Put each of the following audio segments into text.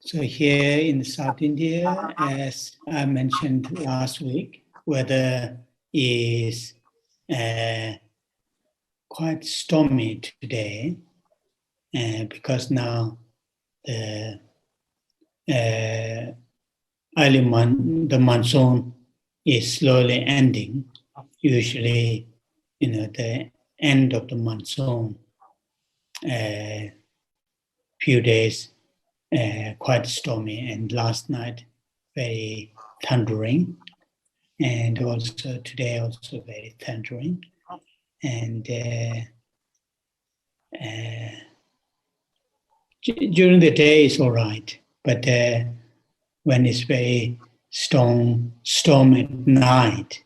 So here in South India, as I mentioned last week, weather is quite stormy today, because now the the monsoon is slowly ending. Usually, the end of the monsoon, few days quite stormy, and last night very thundering, and also today also very thundering, and during the day it's all right, but when it's very storm at night,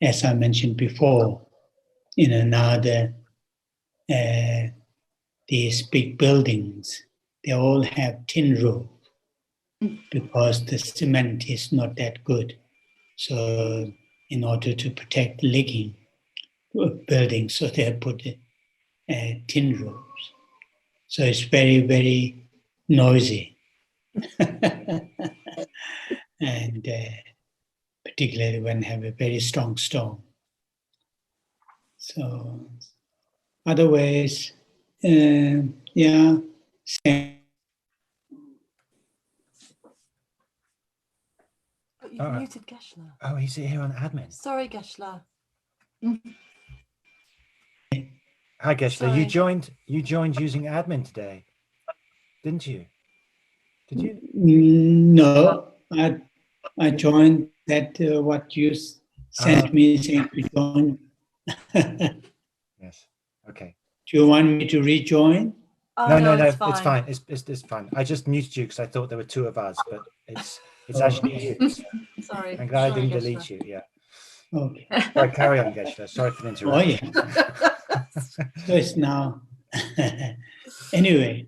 as I mentioned before, now these big buildings, they all have tin roof because the cement is not that good. So in order to protect leaking buildings, so they put tin roofs. So it's very, very noisy. And particularly when have a very strong storm. So otherwise, same. You've muted Geshe. Oh, he's here on admin. Sorry, Geshe. Hi, Geshe. Sorry. You joined using admin today, didn't you? Did you? No, I joined that what you sent me saying to join. Yes. Okay. Do you want me to rejoin? Oh, No, it's it's fine. fine. It's fine. I just muted you because I thought there were two of us, but it's actually you. Sorry. I'm glad I didn't Geshe. delete you. Yeah. Okay. Right, carry on, Geshe. Sorry for the interruption. Oh yeah. So it's now. Anyway,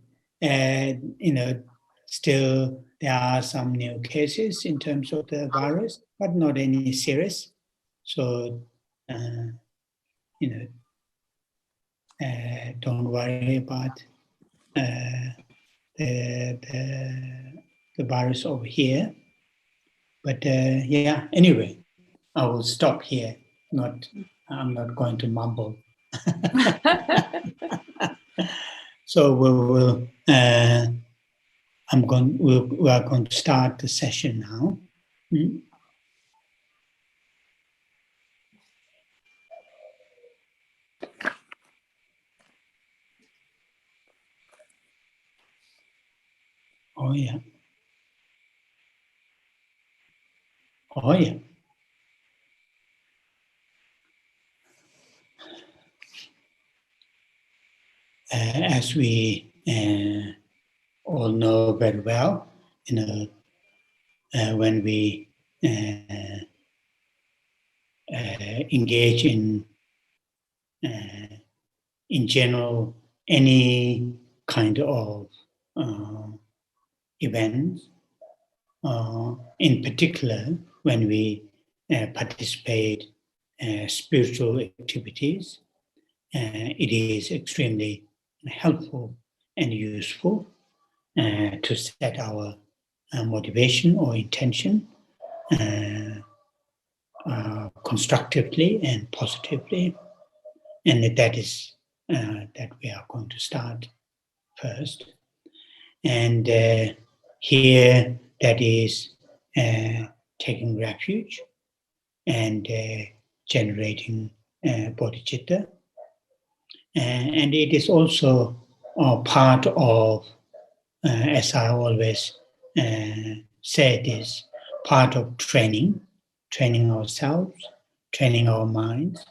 still there are some new cases in terms of the virus, but not any serious. So, don't worry about the virus over here. But anyway, I will stop here. I'm not going to mumble. So we are going to start the session now. Oh yeah. Oh yeah. As we all know very well, when we engage in general any kind of events, in particular when we participate spiritual activities, it is extremely helpful and useful to set our motivation or intention constructively and positively, and that is that we are going to start first. And here that is taking refuge and generating bodhicitta. And it is also part of, as I always say, this part of training ourselves, training our minds,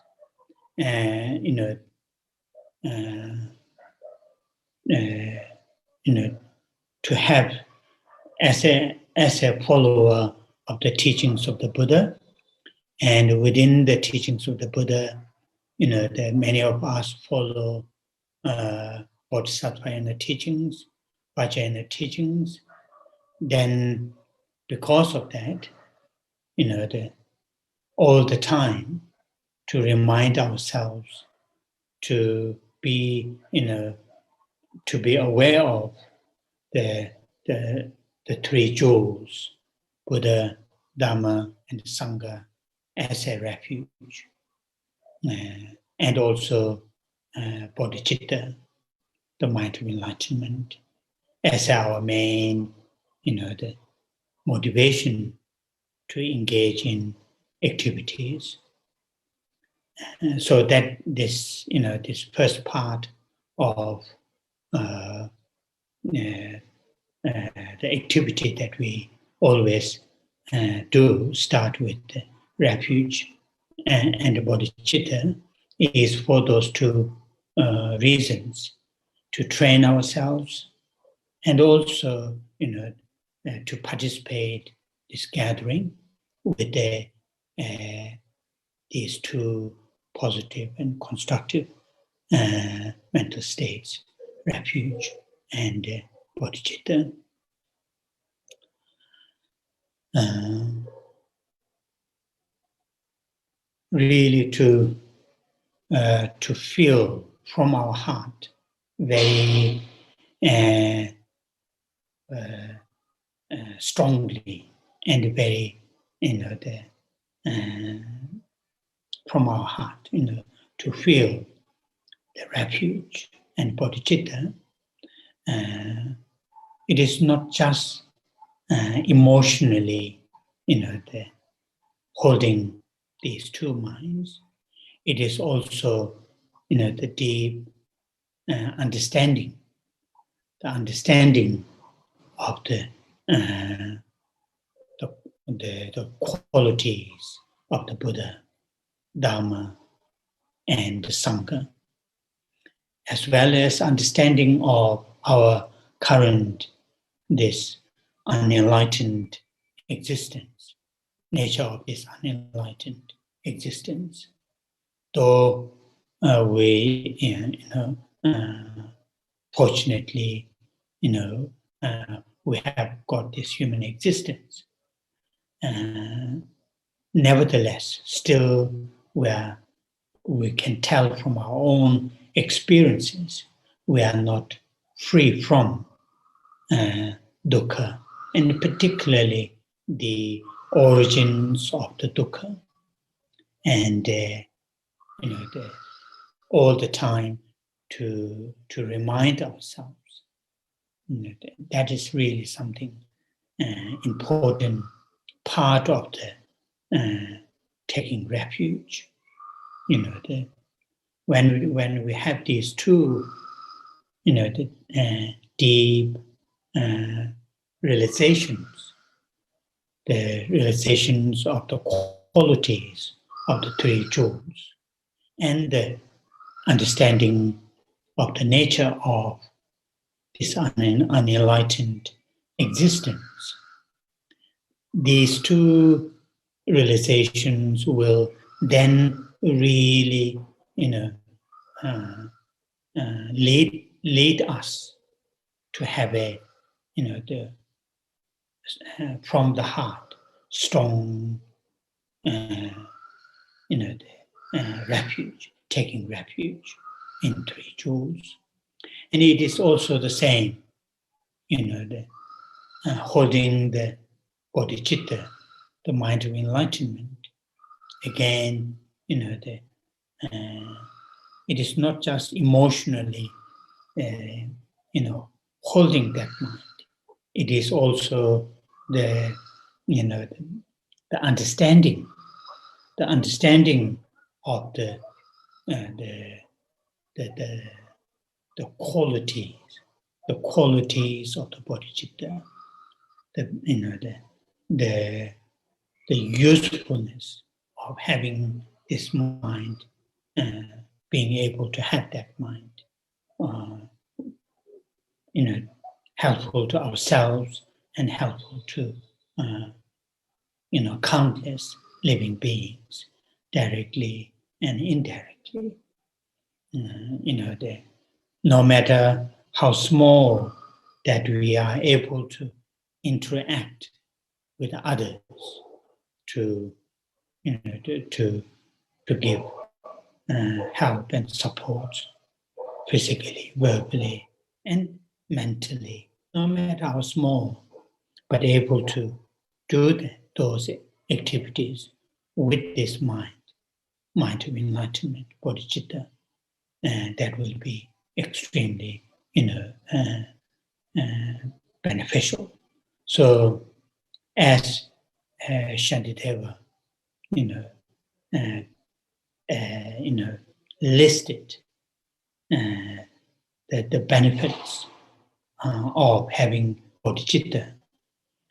to have as a follower of the teachings of the Buddha, and within the teachings of the Buddha, many of us follow bodhisattva teachings, vajrayana teachings. Then, because of that, all the time to remind ourselves to be, to be aware of the the three jewels, Buddha, Dhamma, and Sangha, as a refuge, and also bodhicitta, the mind of enlightenment, as our main, the motivation to engage in activities. So that this, this first part of the activity that we always do, start with the refuge and the bodhicitta, is for those two reasons: to train ourselves, and also, to participate this gathering with these two positive and constructive mental states, refuge and bodhicitta. Really to feel from our heart very strongly and very, from our heart, to feel the refuge and bodhicitta. It is not just emotionally, the holding these two minds. It is also, the deep understanding, of the qualities of the Buddha, Dhamma, and the Sangha, as well as understanding of our current, this unenlightened existence, nature of this unenlightened existence. Though we, fortunately, we have got this human existence. Nevertheless, still we can tell from our own experiences, we are not free from dukkha, and particularly the origins of the dukkha. And all the time to remind ourselves, that is really something important part of the taking refuge. When we have these two, deep realizations, the realizations of the qualities of the three jewels, and the understanding of the nature of this unenlightened existence. These two realizations will then really, lead us to have a, from the heart, strong, refuge, taking refuge in three jewels. And it is also the same, holding the bodhicitta, the mind of enlightenment. Again, it is not just emotionally, holding that mind. It is also the understanding of the qualities of the bodhicitta, the usefulness of having this mind, being able to have that mind, helpful to ourselves and helpful to, countless living beings, directly and indirectly. No matter how small that we are able to interact with others, to give help and support, physically, verbally, and mentally, no matter how small, but able to do those activities with this mind of enlightenment, bodhicitta, that will be extremely, beneficial. So, as Shantideva, listed the benefits of having bodhicitta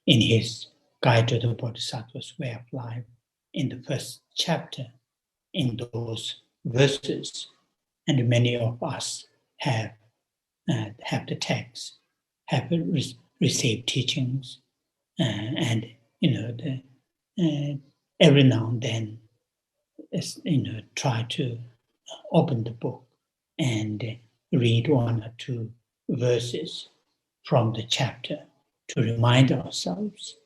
in his Guide to the Bodhisattva's Way of Life in the first chapter, in those verses, and many of us have the text, have received teachings, and every now and then, try to open the book and read one or two verses from the chapter to remind ourselves,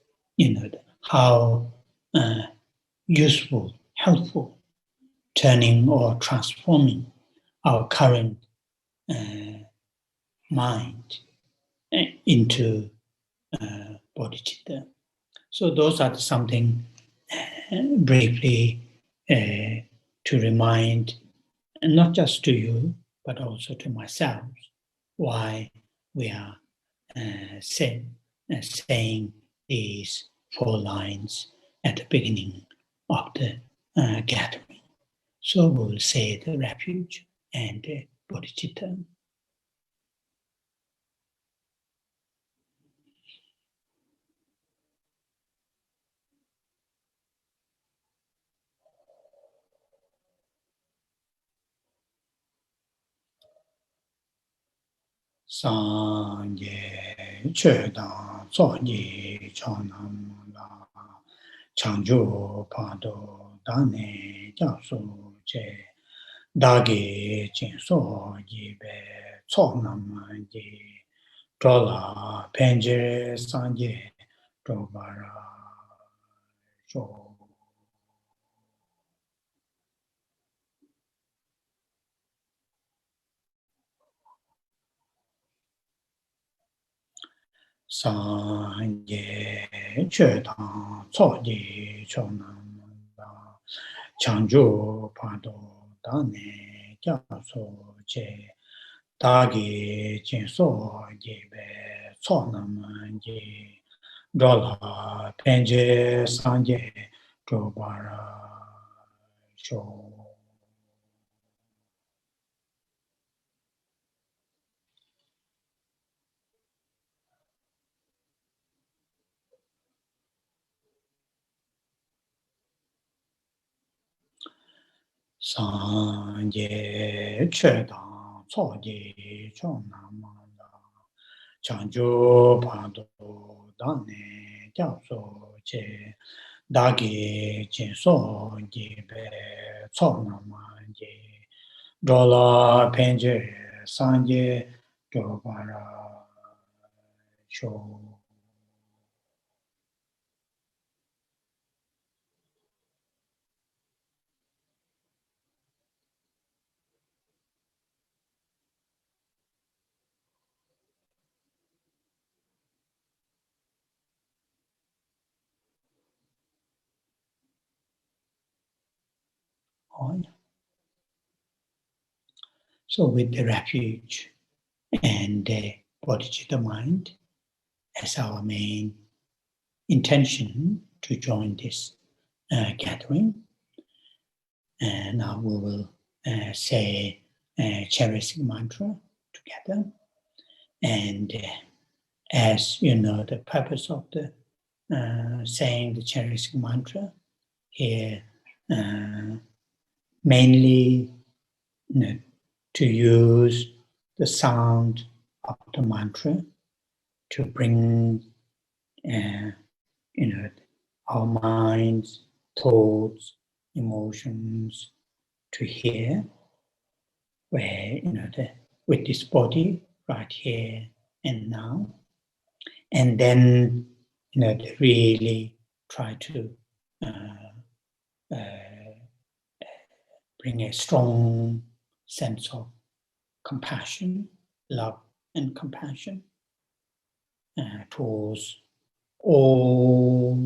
how useful, helpful, turning or transforming our current mind into bodhicitta. So those are something briefly to remind, not just to you, but also to myself, why we are saying these 4 lines at the beginning of the gathering. So we'll say the refuge and the bodhicitta. Sangye Chödang Tsokye Chonam La Changju Pado Dane Japsu Che Dage Jinso Yibe Tsoknam Ye Drola Penjere Sangye Drobara Jo Sangye Chödang Tsokye Chonam La Changju Pado Dane Japsu Che Dagi Jinso Yibe Tsoknam Ye Drola Penje Sangye Drobara Jo Sangye Chödang Tsokye Chonam La Changju Pado Dane Japsu Che Dagi Jinso Yibe Tsoknam Ye Drola Penje Sangye Drobara Jo on. So with the refuge and the bodhicitta mind as our main intention to join this gathering, and now we will say Chenrezig mantra together. And as you know, the purpose of the saying the Chenrezig mantra here, mainly to use the sound of the mantra to bring our minds, thoughts, emotions to here, where with this body right here and now, and then to really try to bring a strong sense of compassion, love and compassion towards all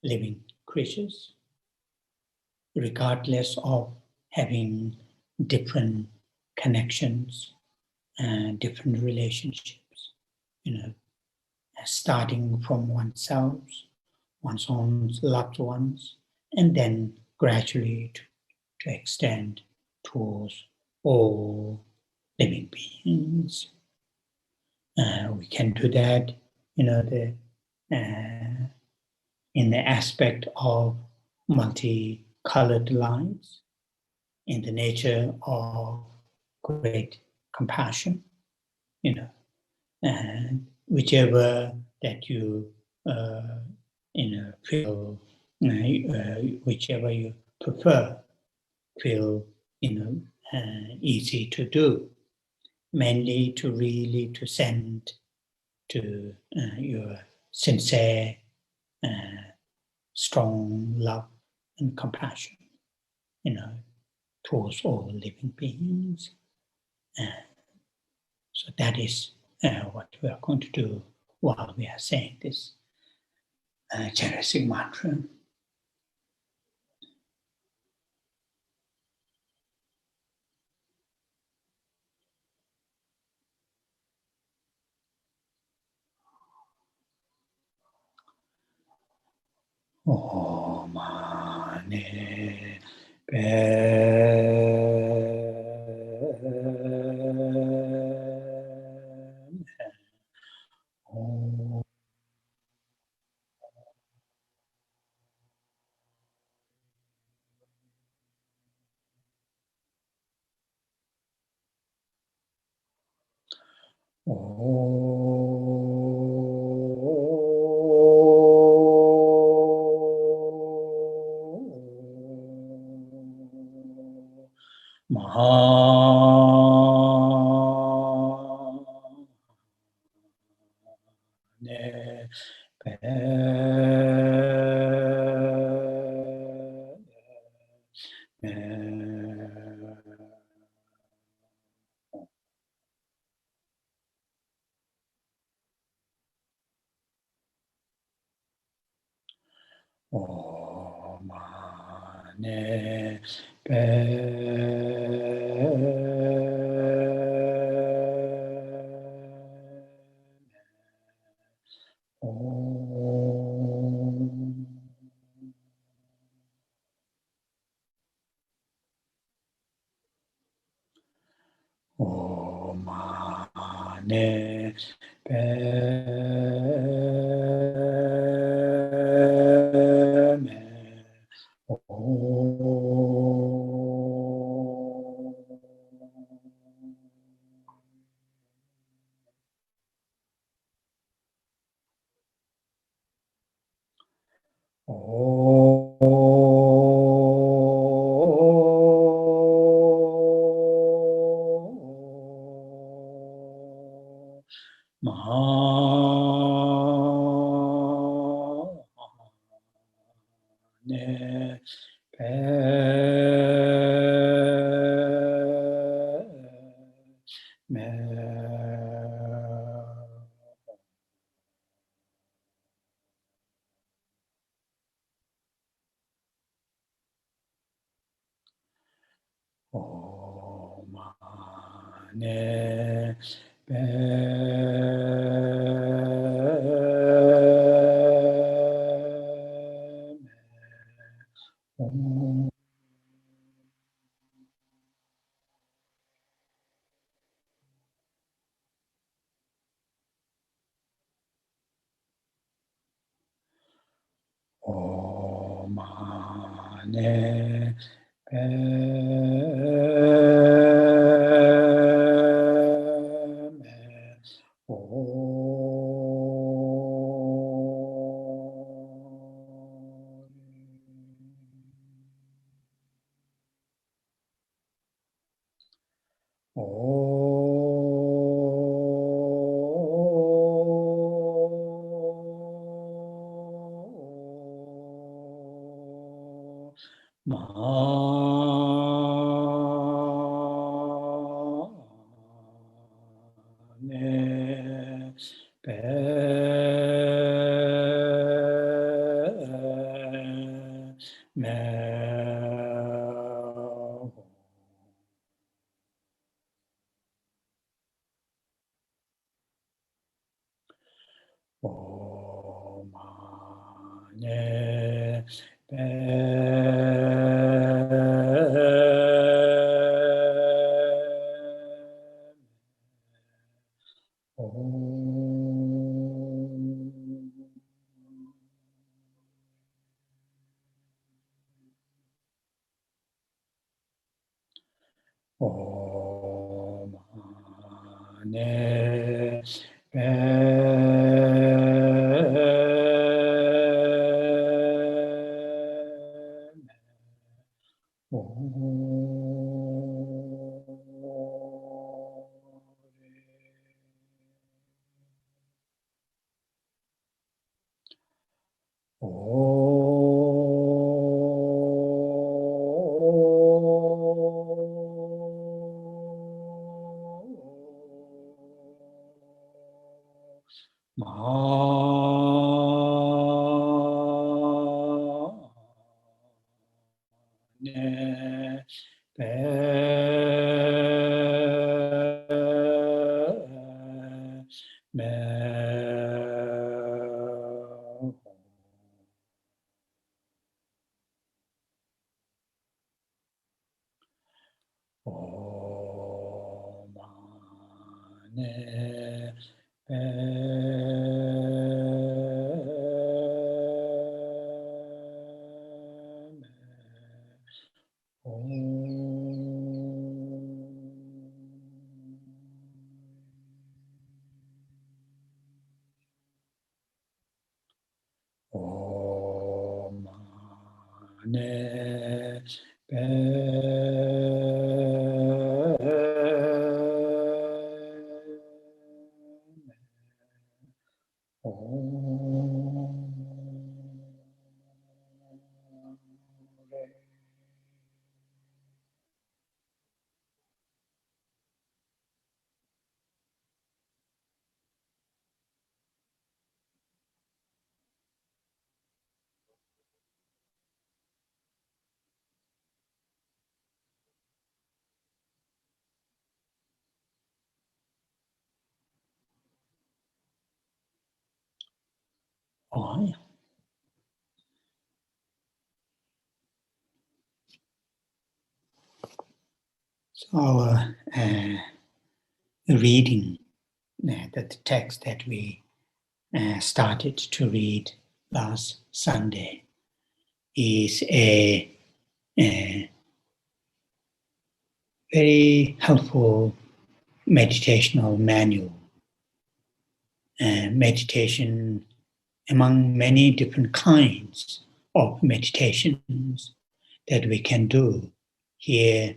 living creatures, regardless of having different connections and different relationships, starting from oneself, one's own loved ones, and then gradually to extend towards all living beings. We can do that, in the aspect of multicolored lines, in the nature of great compassion, and whichever that you feel, whichever you prefer, feel easy to do, mainly to really to send to your sincere, strong love and compassion, towards all living beings. So that is what we are going to do while we are saying this Chenrezig mantra. Om Mani Padme Om Mani Om Mani Om Mani Mani So our reading, the text that we started to read last Sunday, is a very helpful meditational manual. Meditation among many different kinds of meditations that we can do. Here,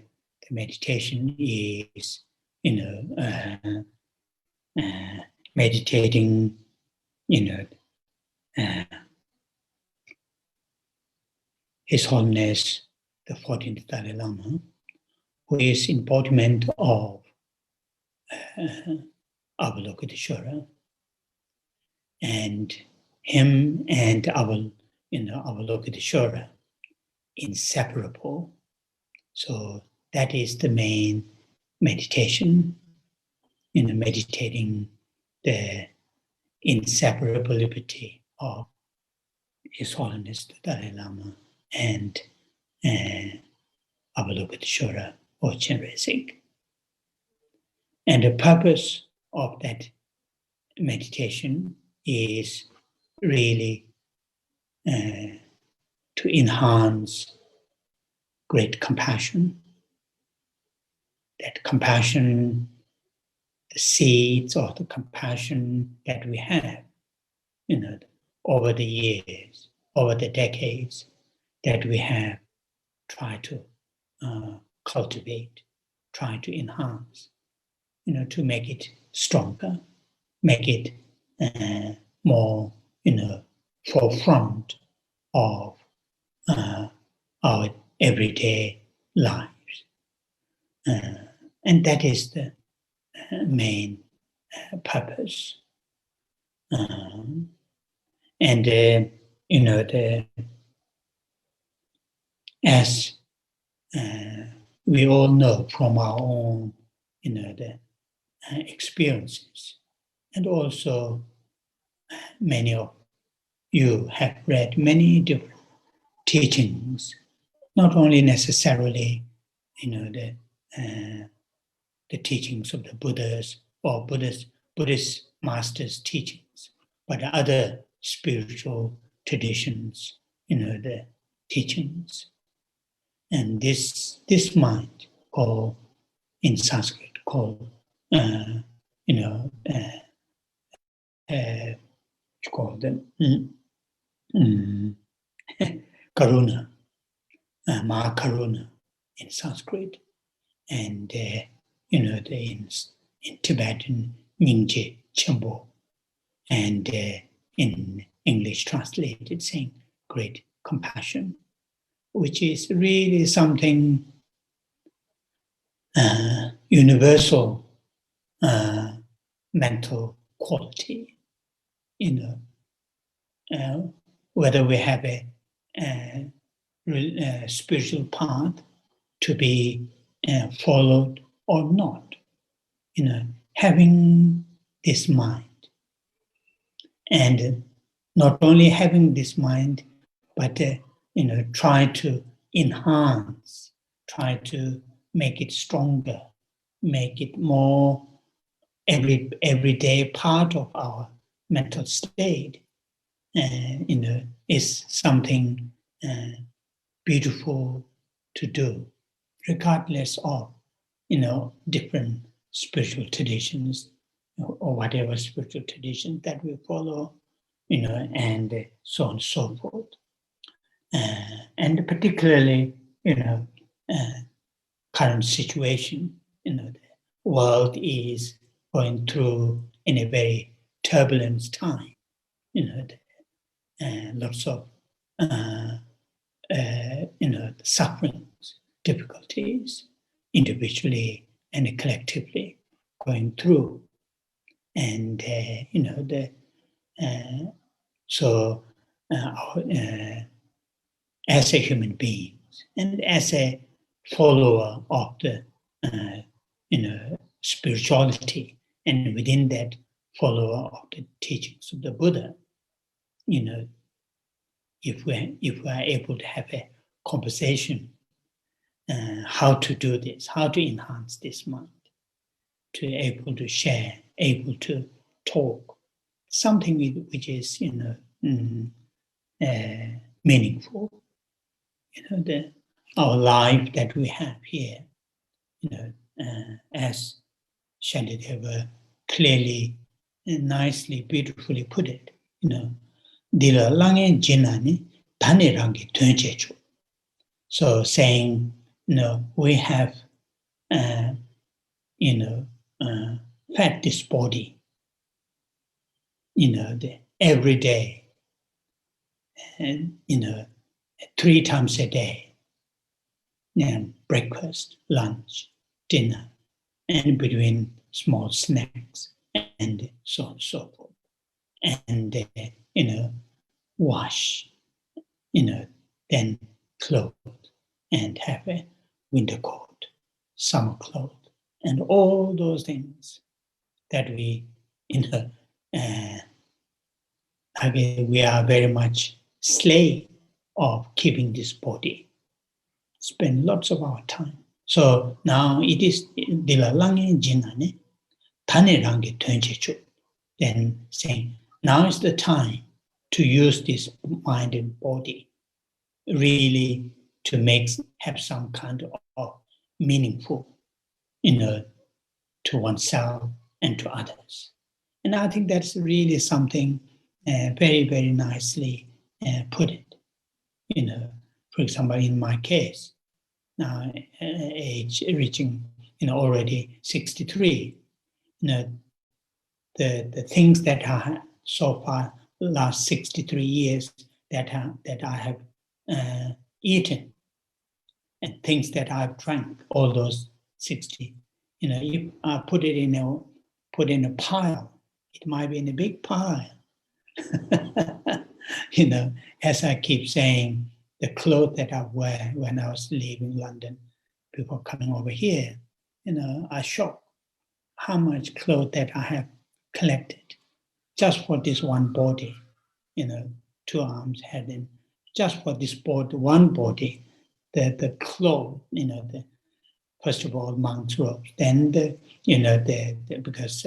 the meditation is, meditating, His Holiness, the 14th Dalai Lama, who is embodiment of Avalokitashvara, and him and Avalokitashvara inseparable. So that is the main meditation, meditating the inseparability of His Holiness the Dalai Lama and Avalokitashvara or Chenrezig. And the purpose of that meditation is really to enhance great compassion. That compassion, the seeds of the compassion that we have, over the years, over the decades, that we have tried to cultivate, try to enhance, to make it stronger, make it more, forefront of our everyday lives. And that is the main purpose. As we all know from our own, the experiences, and also many of, you have read many different teachings, not only necessarily, the teachings of the Buddhas or Buddhist masters' teachings, but other spiritual traditions, the teachings. And this mind, called in Sanskrit, called called Karuna, Mahakaruna in Sanskrit, and in Tibetan, Nyingje Chambo, and in English translated saying great compassion, which is really something universal mental quality, whether we have a spiritual path to be followed or not, having this mind. And not only having this mind, but try to enhance, try to make it stronger, make it more everyday part of our mental state, is something beautiful to do, regardless of different spiritual traditions or whatever spiritual tradition that we follow, and so on and so forth. And particularly, current situation, the world is going through in a very turbulent time, lots of sufferings, difficulties, individually and collectively going through. And as a human beings and as a follower of the spirituality, and within that follower of the teachings of the Buddha, if we are able to have a conversation, how to do this, how to enhance this mind, to able to share, able to talk, something which is meaningful. Our life that we have here, as Shantideva clearly, nicely, beautifully put it, Dila lange jinani dhani rangi tunchechu. So saying, we have, fed this body, every day, and 3 times a day, and breakfast, lunch, dinner, and between small snacks, and so on and so forth. And, wash, then clothe, and have a winter coat, summer clothes, and all those things that we, we are very much slave of keeping this body. Spend lots of our time. So now it is dilalangi jinane tane rangi tunchechu. Then saying, now is the time to use this mind and body really to have some kind of meaningful, to oneself and to others. And I think that's really something very, very nicely put it. For example, in my case, now age reaching, already 63, the things that I so far last 63 years that I have eaten, and things that I've drank, all those 60, if I put in a pile, it might be in a big pile. As I keep saying, the clothes that I wear when I was leaving London, before coming over here, I shocked how much clothes that I have collected just for this one body, 2 arms, head, and just for this body, one body, the clothes, first of all, monk's robes, then because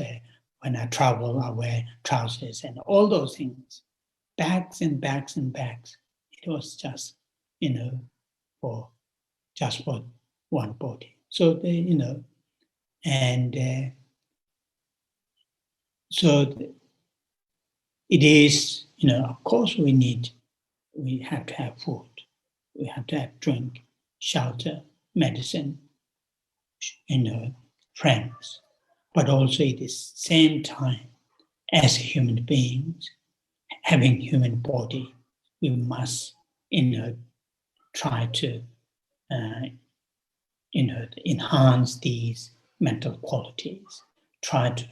when I travel, I wear trousers and all those things, bags and bags and bags. It was just, for one body. So, so it is, of course we have to have food, we have to have drink, shelter, medicine, friends, but also at the same time, as human beings, having human body, we must, try to, enhance these mental qualities, try to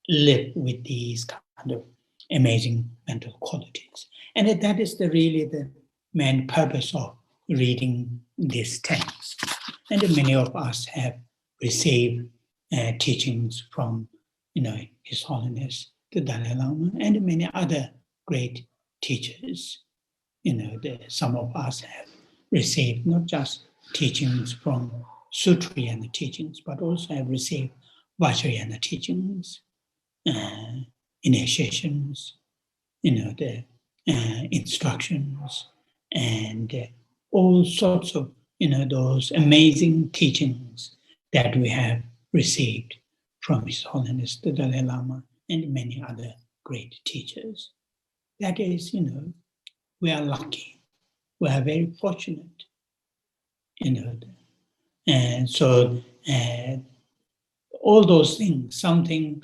live with these kind of amazing mental qualities. And that is really the main purpose of reading this text. And many of us have received teachings from, His Holiness, the Dalai Lama, and many other great teachers. Some of us have received not just teachings from sutrayana teachings, but also have received vajrayana teachings, initiations, the instructions, and all sorts of, those amazing teachings that we have received from His Holiness, the Dalai Lama, and many other great teachers. That is, we are lucky. We are very fortunate, and so all those things, something,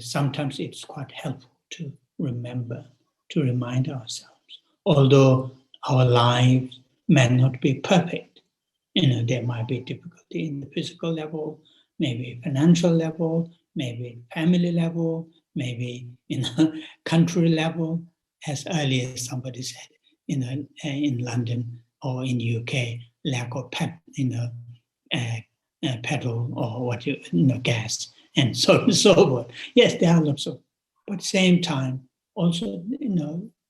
sometimes it's quite helpful to remember, to remind ourselves. Although our lives may not be perfect, there might be difficulty in the physical level, maybe financial level, maybe family level, maybe country level. As earlier somebody said, in London or in UK, lack of petrol or gas, and so on and so forth. Yes, there are lots of, but at the same time, also,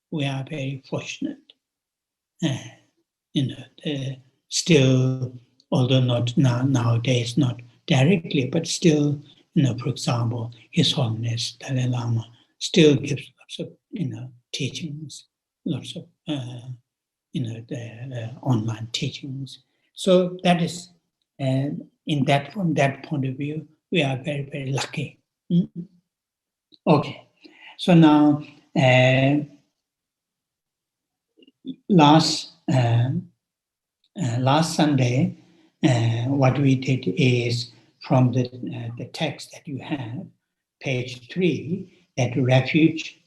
we are very fortunate. Still, although not nowadays, not directly, but still, for example, His Holiness Dalai Lama still gives lots of, teachings, lots of, the online teachings. So that is, from that point of view, we are very, very lucky. Okay, so now last Sunday, what we did is from the text that you have, page 3, that refuge,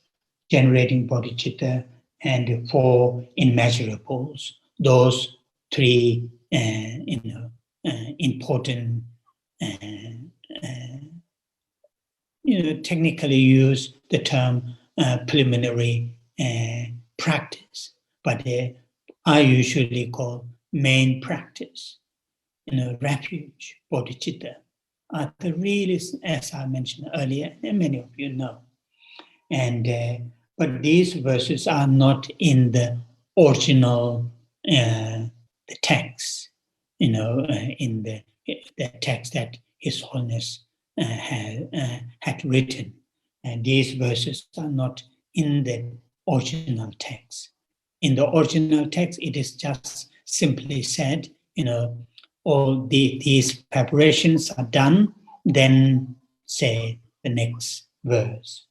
generating bodhicitta, and the 4 immeasurables. Those 3, important, technically use the term preliminary practice, but I usually call main practice. Refuge, bodhicitta, are the really, as I mentioned earlier, and many of you know. And but these verses are not in the original the text, in the text that His Holiness had written. And these verses are not in the original text. In the original text, it is just simply said, all these preparations are done, then say the next verse.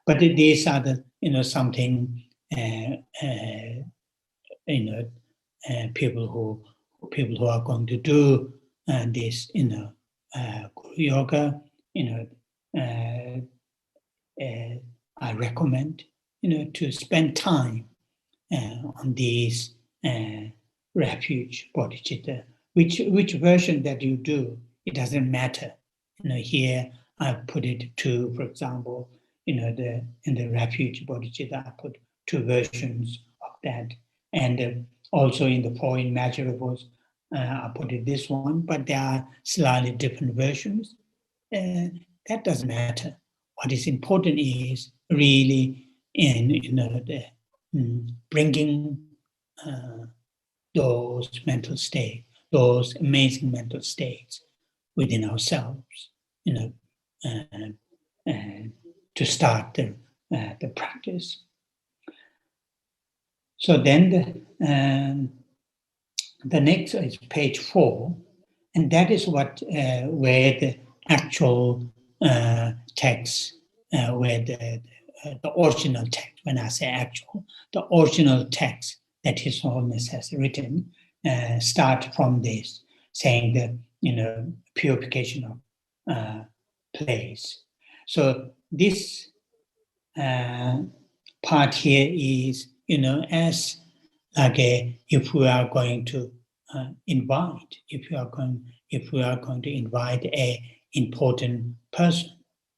But these are the, something, people who are going to do this, Guru Yoga, I recommend, to spend time on these refuge, bodhicitta. Which version that you do, it doesn't matter. Here I put it to, for example, in the refuge bodhicitta, I put 2 versions of that. And also in the 4 immeasurables, I put it this one, but there are slightly different versions. That doesn't matter. What is important is really in bringing those mental states, those amazing mental states within ourselves, to start the practice. So then the next is page 4, and that is what where the actual text, where the original text, when I say actual, the original text that His Holiness has written start from this, saying the purification of place. So this part here is as like if we are going to invite, if we are going to invite a important person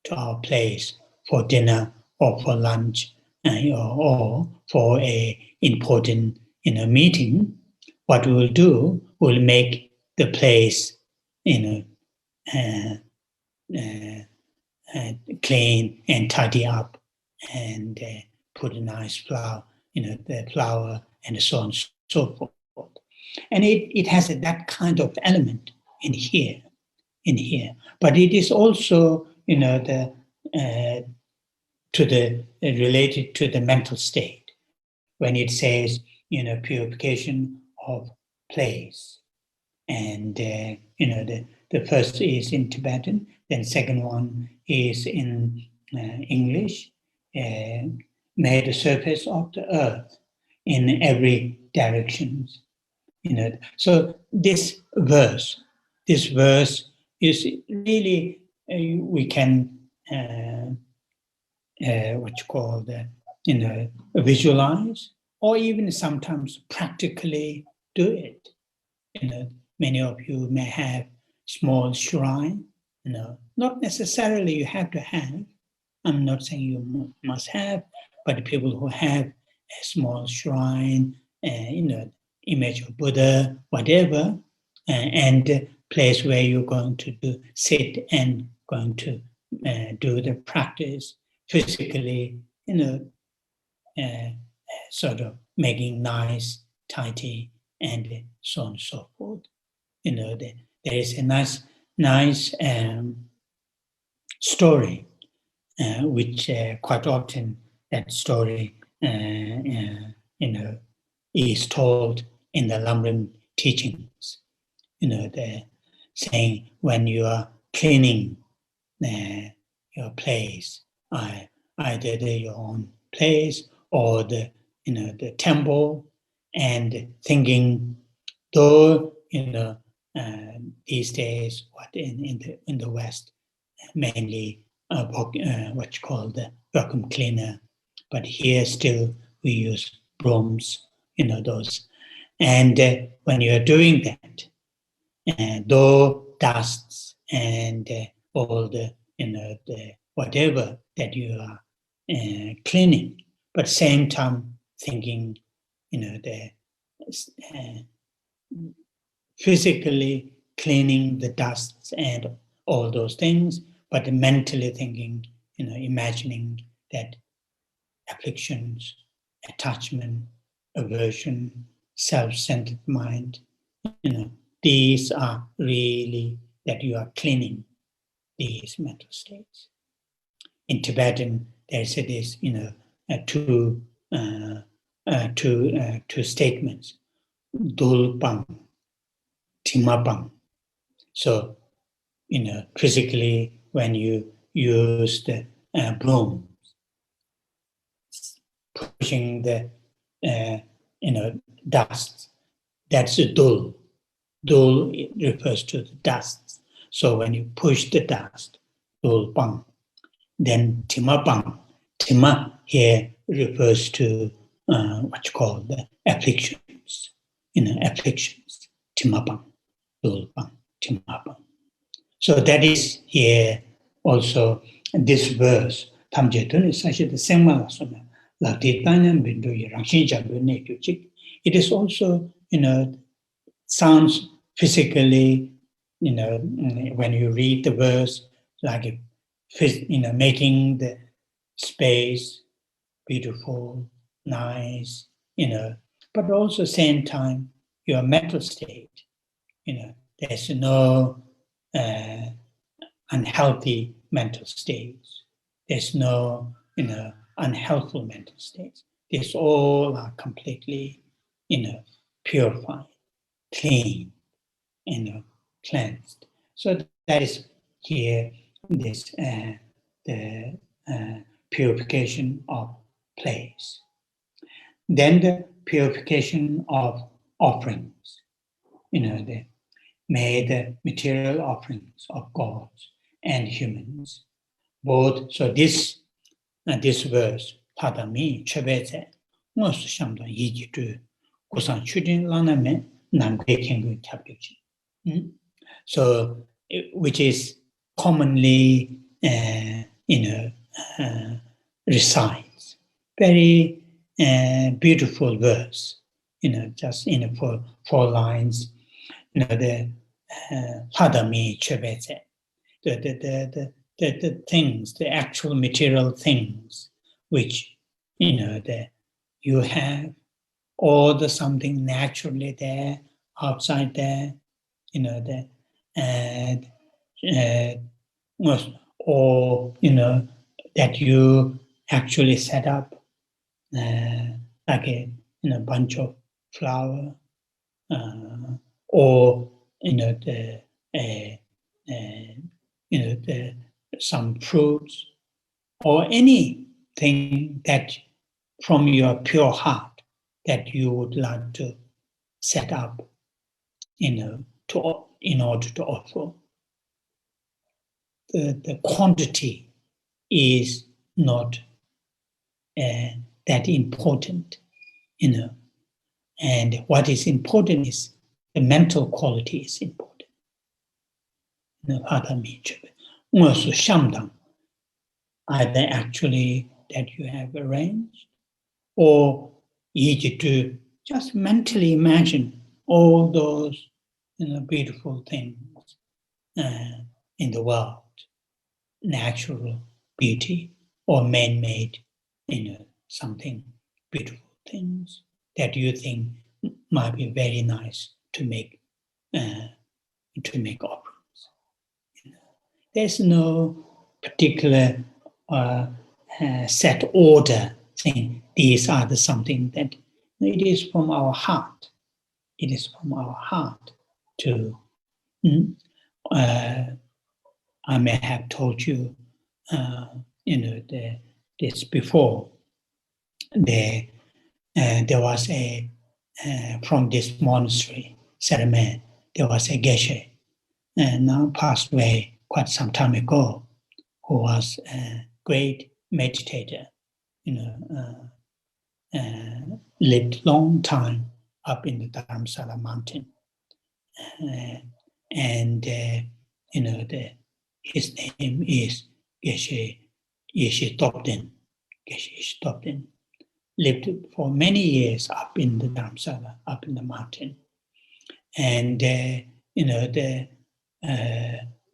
to our place for dinner or for lunch or for a important meeting, what we will do, we'll make the place clean and tidy up, and put a nice flower, the flower, and so on and so forth. And it has that kind of element in here. But it is also, related to the mental state, when it says, purification of place. And, the first is in Tibetan, then second one is in English. May the surface of the earth in every direction. So this verse is really, we can visualize, or even sometimes practically do it. Many of you may have small shrine, not necessarily you have to have. I'm not saying you must have, but people who have a small shrine, image of Buddha, whatever, and a place where you're going to sit and going to do the practice physically, sort of making nice, tidy, and so on and so forth. There is a nice story, which quite often that story, is told in the Lamrim teachings. The saying, when you are cleaning your place, either your own place or the temple, and thinking, though these days, what in the West, mainly what you call the vacuum cleaner, but here still we use brooms, those. And when you are doing that, though dusts and all the whatever that you are cleaning, but same time thinking, the physically cleaning the dusts and all those things, but mentally thinking, imagining that afflictions, attachment, aversion, self-centered mind, these are really that you are cleaning these mental states. In Tibetan, there's this, two statements, dulpang, timapang. So, physically, when you use the broom, pushing the, dust, that's a dul. Dul refers to the dust. So when you push the dust, dulpang. Then timapang. Tima here refers to what you call the afflictions. Afflictions. Timapang, dulpang, timapang. So that is here also this verse. It is also, sounds physically, when you read the verse, like, making the space beautiful, nice, but also same time, your mental state, there's no unhealthy mental states. There's no, unhealthful mental states. These all are completely, purified, clean, cleansed. So that is here this the purification of place. Then the purification of offerings. May the material offerings of gods and humans, both. So this verse, Tadami Chebeze, most Shamda Yijitu, Kusan Chudin Laname, Nangwe Kengu Tabuji. So, which is commonly, recites. Very beautiful verse, just four lines. The Hadami Chebeze, the things, the actual material things, which you have, or the something naturally there, outside there, or that you actually set up, like a bunch of flower. Or some fruits, or anything that from your pure heart that you would like to set up, in order to offer. The quantity is not that important, and what is important is the mental quality is important. Either actually that you have arranged, or easy to just mentally imagine all those beautiful things in the world, natural beauty or man-made, something beautiful things that you think might be very nice to make offerings. There's no particular set order saying these are the something that it is from our heart. It is from our heart to. I may have told you, this before. There was a from this monastery, Sera Mey, there was a Geshe, and now passed away quite some time ago, who was a great meditator, lived long time up in the Dharamsala mountain, and his name is Geshe Topden. Geshe Topden lived for many years up in the Dharamsala, up in the mountain, and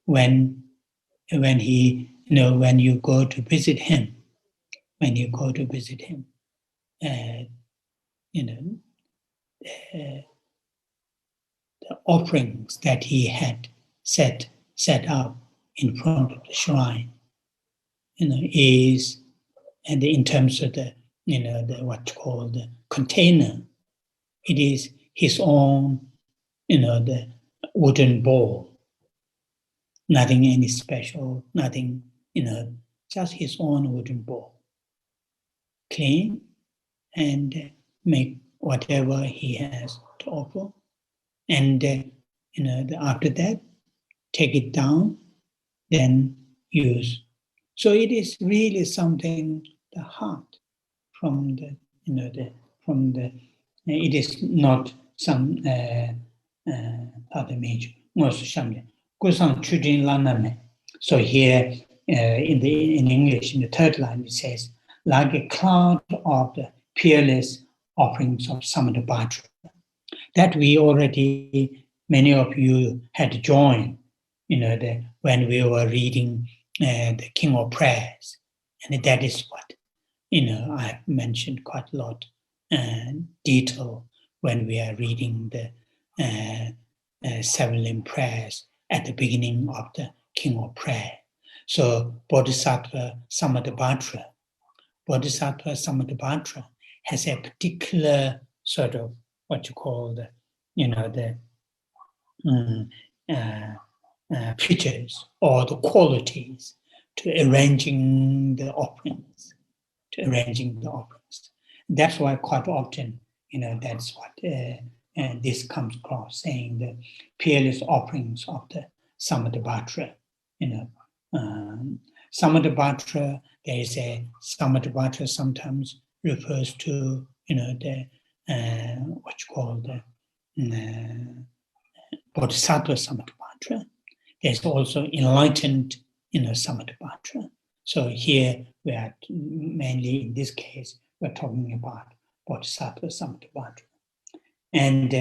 when he, when you go to visit him, the offerings that he had set up in front of the shrine, is, and in terms of the what's called the container, it is his own, the wooden bowl. Nothing any special, nothing, just his own wooden bowl. Clean and make whatever he has to offer. And, after that, take it down, then use. So it is really something, the heart from the, it is not some other major. So here in English, in the third line, it says, like a cloud of the peerless offerings of Samadhi. That we already, many of you had joined, when we were reading the King of Prayers. And that is what I have mentioned quite a lot detail when we are reading the 7 limb prayers at the beginning of the King of Prayer. So Bodhisattva Samadhi-bhadra. Bodhisattva Samadhi-bhadra has a particular sort of what you call the features or the qualities to arranging the offerings. That's why quite often, that's what this comes across, saying the peerless offerings of the Samadhi-bhadra. Samadhi-bhadra, there is a Samadhi-bhadra sometimes refers to, the what you call the Bodhisattva Samadhi-bhadra. There's also enlightened, Samadhi-bhadra. So here we are mainly, in this case, we're talking about Bodhisattva Samadhi-bhadra. And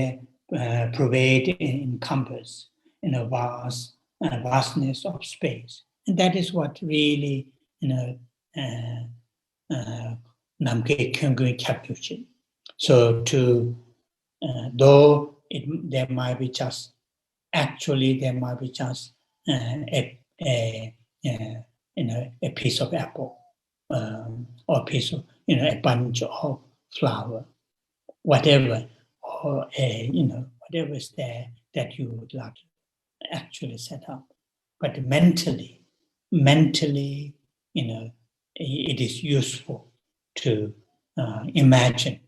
pervade, encompass, vastness of space. And that is what really, Namke Kyungui Kyabgyuchin. So though there might be just a piece of apple, or a piece of, a bunch of flower, whatever, or whatever is there that you would like to actually set up. But mentally, it is useful to imagine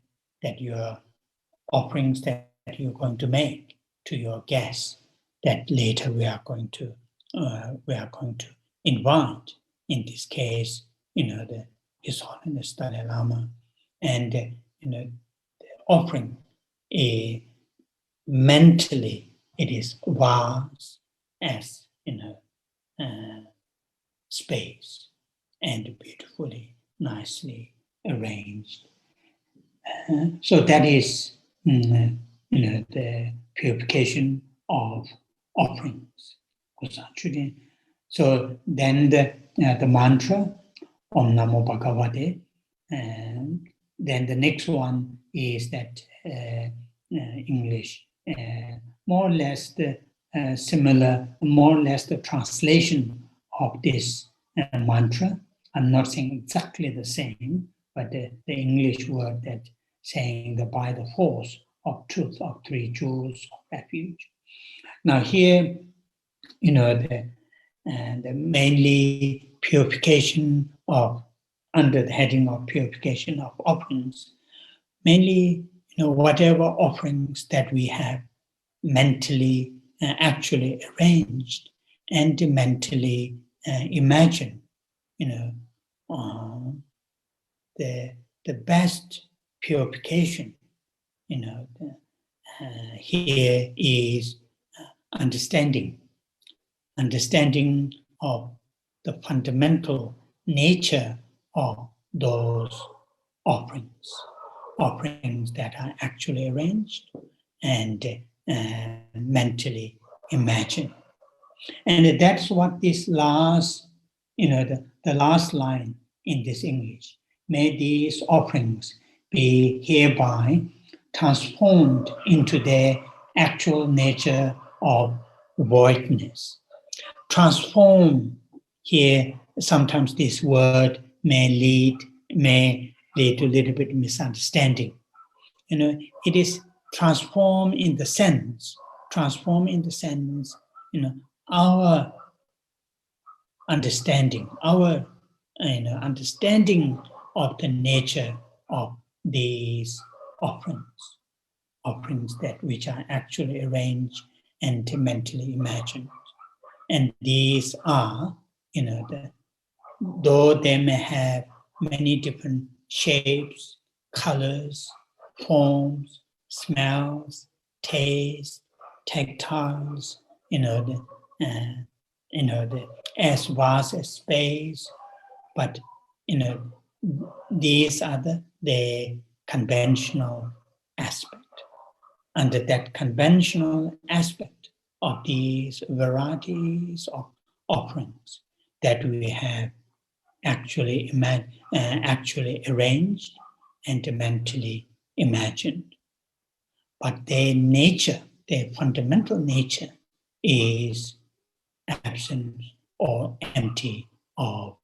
that your offerings that you're going to make to your guests, that later we are going to invite. In this case, the His Holiness Dalai Lama, and the offering. Mentally, it is vast as space and beautifully, nicely arranged. So that is the purification of offerings. So then the mantra Om Namo Bhagavate, and then the next one is that English, more or less the similar, more or less the translation of this mantra. I'm not saying exactly the same, but the English word that saying that by the force of truth of 3 jewels of refuge. Now here, the mainly purification of, under the heading of purification of offerings, mainly, whatever offerings that we have mentally actually arranged and mentally imagine, the best purification, here is understanding of the fundamental nature of those offerings that are actually arranged and mentally imagined. And that's what this last, the last line in this English, may these offerings be hereby transformed into their actual nature of voidness. Transform here, sometimes this word may lead to a little bit misunderstanding. It is transform in the sense, our understanding, understanding of the nature of these offerings that which are actually arranged and mentally imagined. And these are, though they may have many different shapes, colors, forms, smells, tastes, tactiles, as vast as space, but these are the conventional aspect. Under that conventional aspect of these varieties of offerings that we have actually arranged and mentally imagined. But their nature, their fundamental nature, is absent or empty of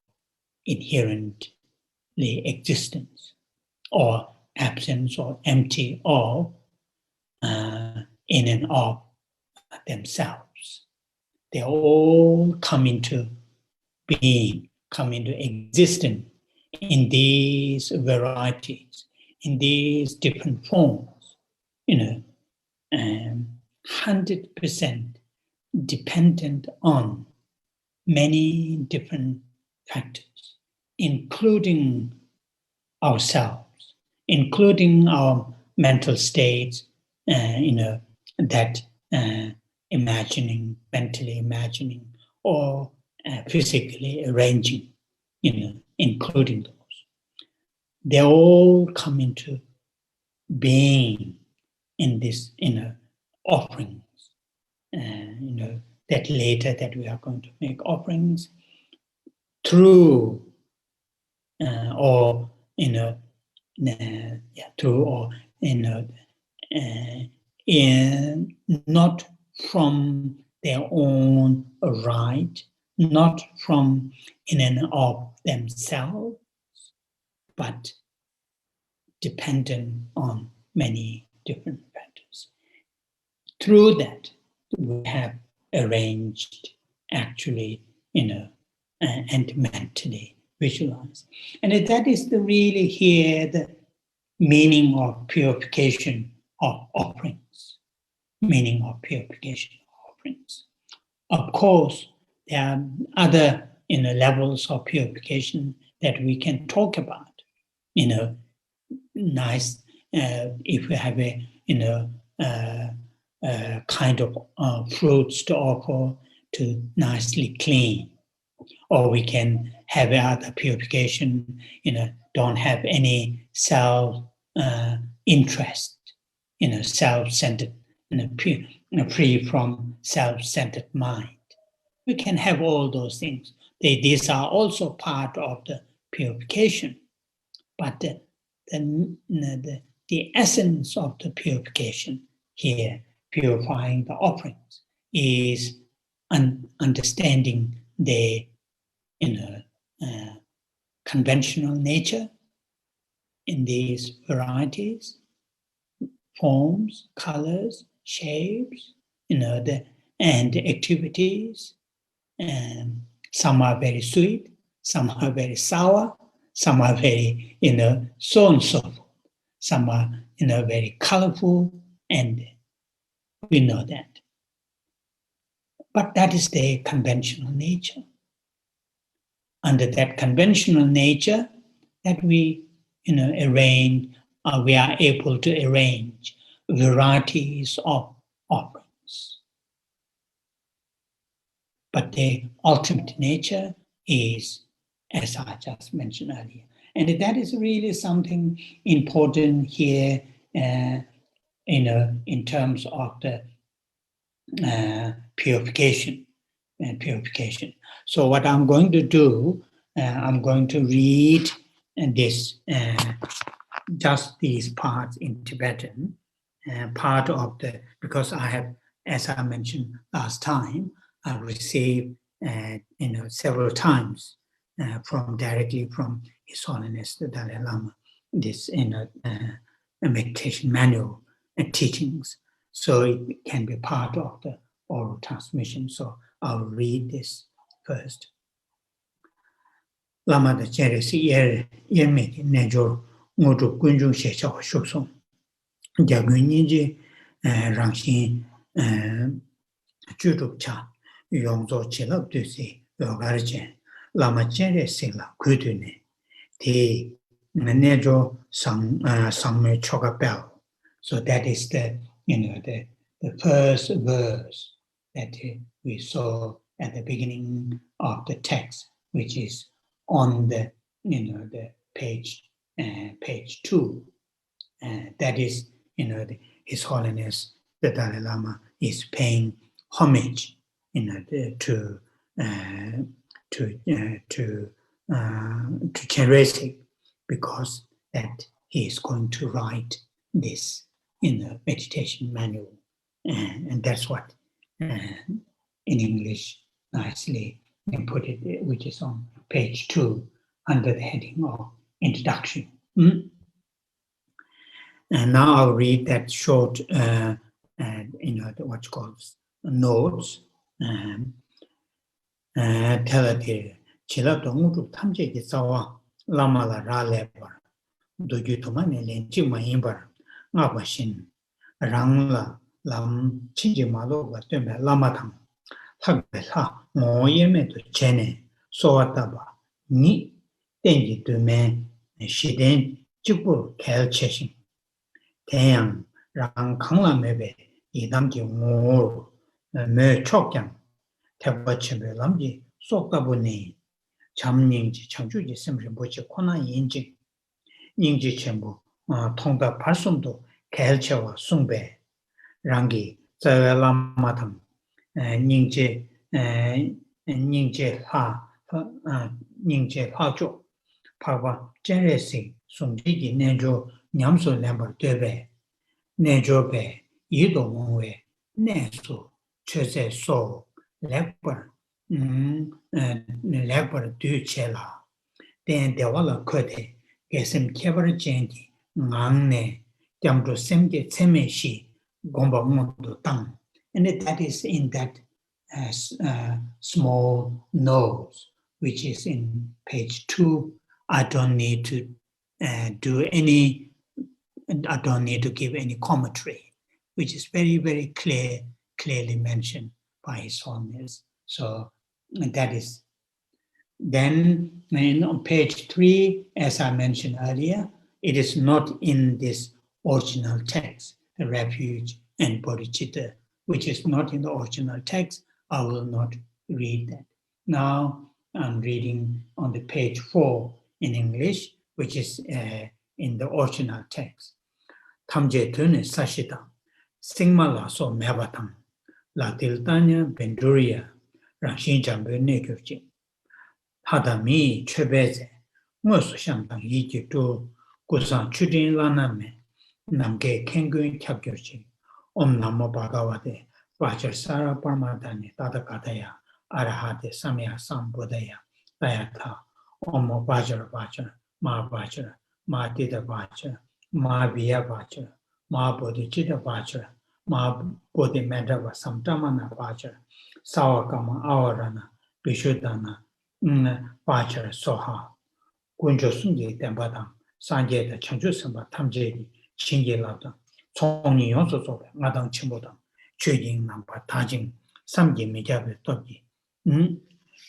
inherently existence, or absence or empty of in and of themselves. They all come into being, come into existence in these varieties, in these different forms, 100% dependent on many different factors, including ourselves, including our mental states, that mentally imagining, or physically arranging, including those. They all come into being in this offerings, that later that we are going to make offerings through, or not from their own right, not from in and of themselves, but dependent on many different factors. Through that, we have arranged actually, and mentally visualized. And that is really here the meaning of purification of offerings. Meaning of purification of offerings. Of course, there are other levels of purification that we can talk about. Nice if we have a kind of fruits to offer to nicely clean, or we can have other purification. Don't have any self interest, self-centered, free from self-centered mind. We can have all those things. These are also part of the purification, but the essence of the purification here, purifying the offerings, is understanding the conventional nature in these varieties, forms, colors, shapes, and activities. And some are very sweet, some are very sour, some are very, so and so forth. Some are, very colorful, and we know that. But that is the conventional nature. Under that conventional nature, that we, arrange, we are able to arrange varieties of offerings. But the ultimate nature is, as I just mentioned earlier. And that is really something important here, in terms of the purification. So what I'm going to do, I'm going to read this, just these parts in Tibetan, part of the, because I have, as I mentioned last time, I've received, several times directly from His Holiness the Dalai Lama, this a meditation manual and teachings, so it can be part of the oral transmission. So I'll read this first. Lama the Chenrezig Yermeki Nejor Modu Kunjung Shechao Shuksong Jaguniji Rangshin Juruk Cha Yongzo Chilab Dusi Yogarjen Lama Chenrezig La Kudune Ti Nejo Sangme Choga Bell. So that is the the first verse that we saw at the beginning of the text, which is on the the page 2. That is His Holiness the Dalai Lama is paying homage to Chenrezig, because that he is going to write this in a meditation manual, and that's what in English nicely put it, which is on page 2 under the heading of introduction. And now I'll read that short, what's called notes. Tell it, Chila Tongu Tamje Sawa, Lama la Ralebar, do you to money lenchi maimbar, Nabashin, Rangla, Lam Chijimalo, Lamatang, Hagbela, Moyeme to Chene, Soataba, Ni, Denji to me, Shiden, Chipur, Kel Cheshing. Tayang, Rang Kangla Mebe, Idamji Mor, Me Chokyang, Tabachebe Lamji, Sokabuni, Cham Ningji, Changjuji, Simri Bochi, Kona Yinji, Ningji Chembo, Tonga Parsumdo, Kelchewa, Sungbe, Rangi, Zawelamatang, Ningji, Ningji Ha, Ningji Hajo, Pava, Chenrezig, Sungji, Nejo, Nyamso Lamber Debe, Nejo Be, Yido Mongwe, Nesu, Chese So, Lekbar, Lekbar Du Chela, then the Walla Kote, Gesem Kebar Jenti, Ngangne, Jamdo Semge Tsemeshi, Gomba Mondo Tang. And that is in that small nose, which is in page 2. I don't need to I don't need to give any commentary, which is very, very clearly mentioned by His Holiness. So that is. Then on page 3, as I mentioned earlier, it is not in this original text, the refuge and bodhicitta, which is not in the original text. I will not read that. Now I'm reading on the page 4 in English, which is in the original text. Tamje tune sashita, singma la so mebatang, la tiltanya benduria, rangshin jambe nekyochi. Hadami chebeze, mosu shantang yiji tu, kusan chudin laname, namge kengun kyabgyochi, om namo bhagavate, vajra sara parmadani tadakataya, arahate samya sambodaya, dayata, om vajra vajra, ma dida vajra, ma viya vajra, ma bodhicitta vajra, ma bodhimendava samtamana vajra, sawakama avarana, vishuddhana, vajra soha, kunjo sungi tempadam, sanje da chanchu samba tamjeri, shingi labdam, tsongni yonso sobe, ngadang chimbodam, chujing nampa tajing, samgi mijabe togi,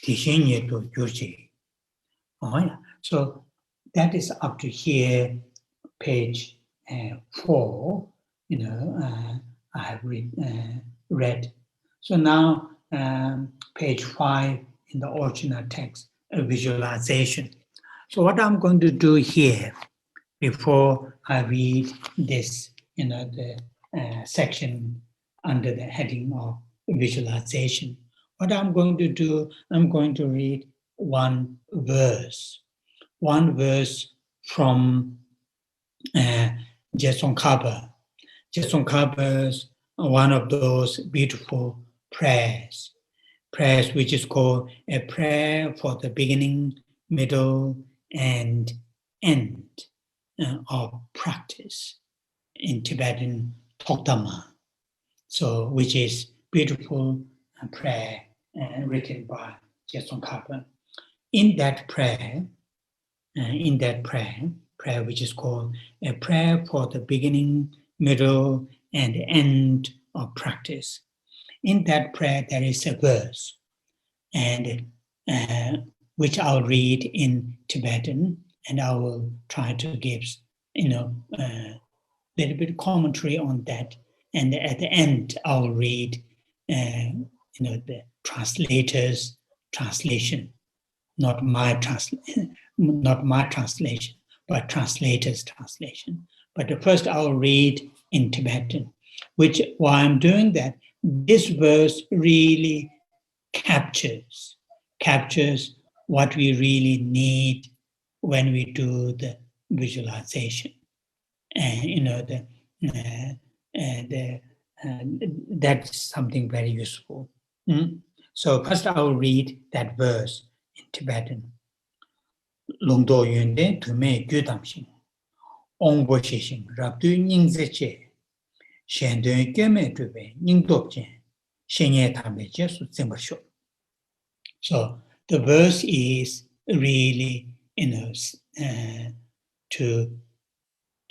tishinye to gyurji. Oh yeah, so that is up to here, page 4, I have read. So now page 5 in the original text, a visualization. So what I'm going to do here, before I read this, the section under the heading of visualization, what I'm going to do, I'm going to read one verse from Tsongkhapa. Tsongkhapa's one of those beautiful prayers which is called a prayer for the beginning, middle, and end of practice, in Tibetan Tokdama. So, which is beautiful prayer written by Tsongkhapa. In that prayer, which is called a prayer for the beginning, middle, and end of practice. In that prayer, there is a verse, and which I'll read in Tibetan, and I will try to give, little bit commentary on that. And at the end, I'll read, the translator's translation, not my translation, but translator's translation. But first, I'll read in Tibetan, which while I'm doing that, this verse really captures what we really need when we do the visualization. And that's something very useful. So first I will read that verse in Tibetan. Longdo yunde tume gyudamshin, ongbo shishin, rabdu nyingzeche, shendun gyeme tube, nyingdobchen, shenye tambe jesu zimbarsho. So the verse is really, to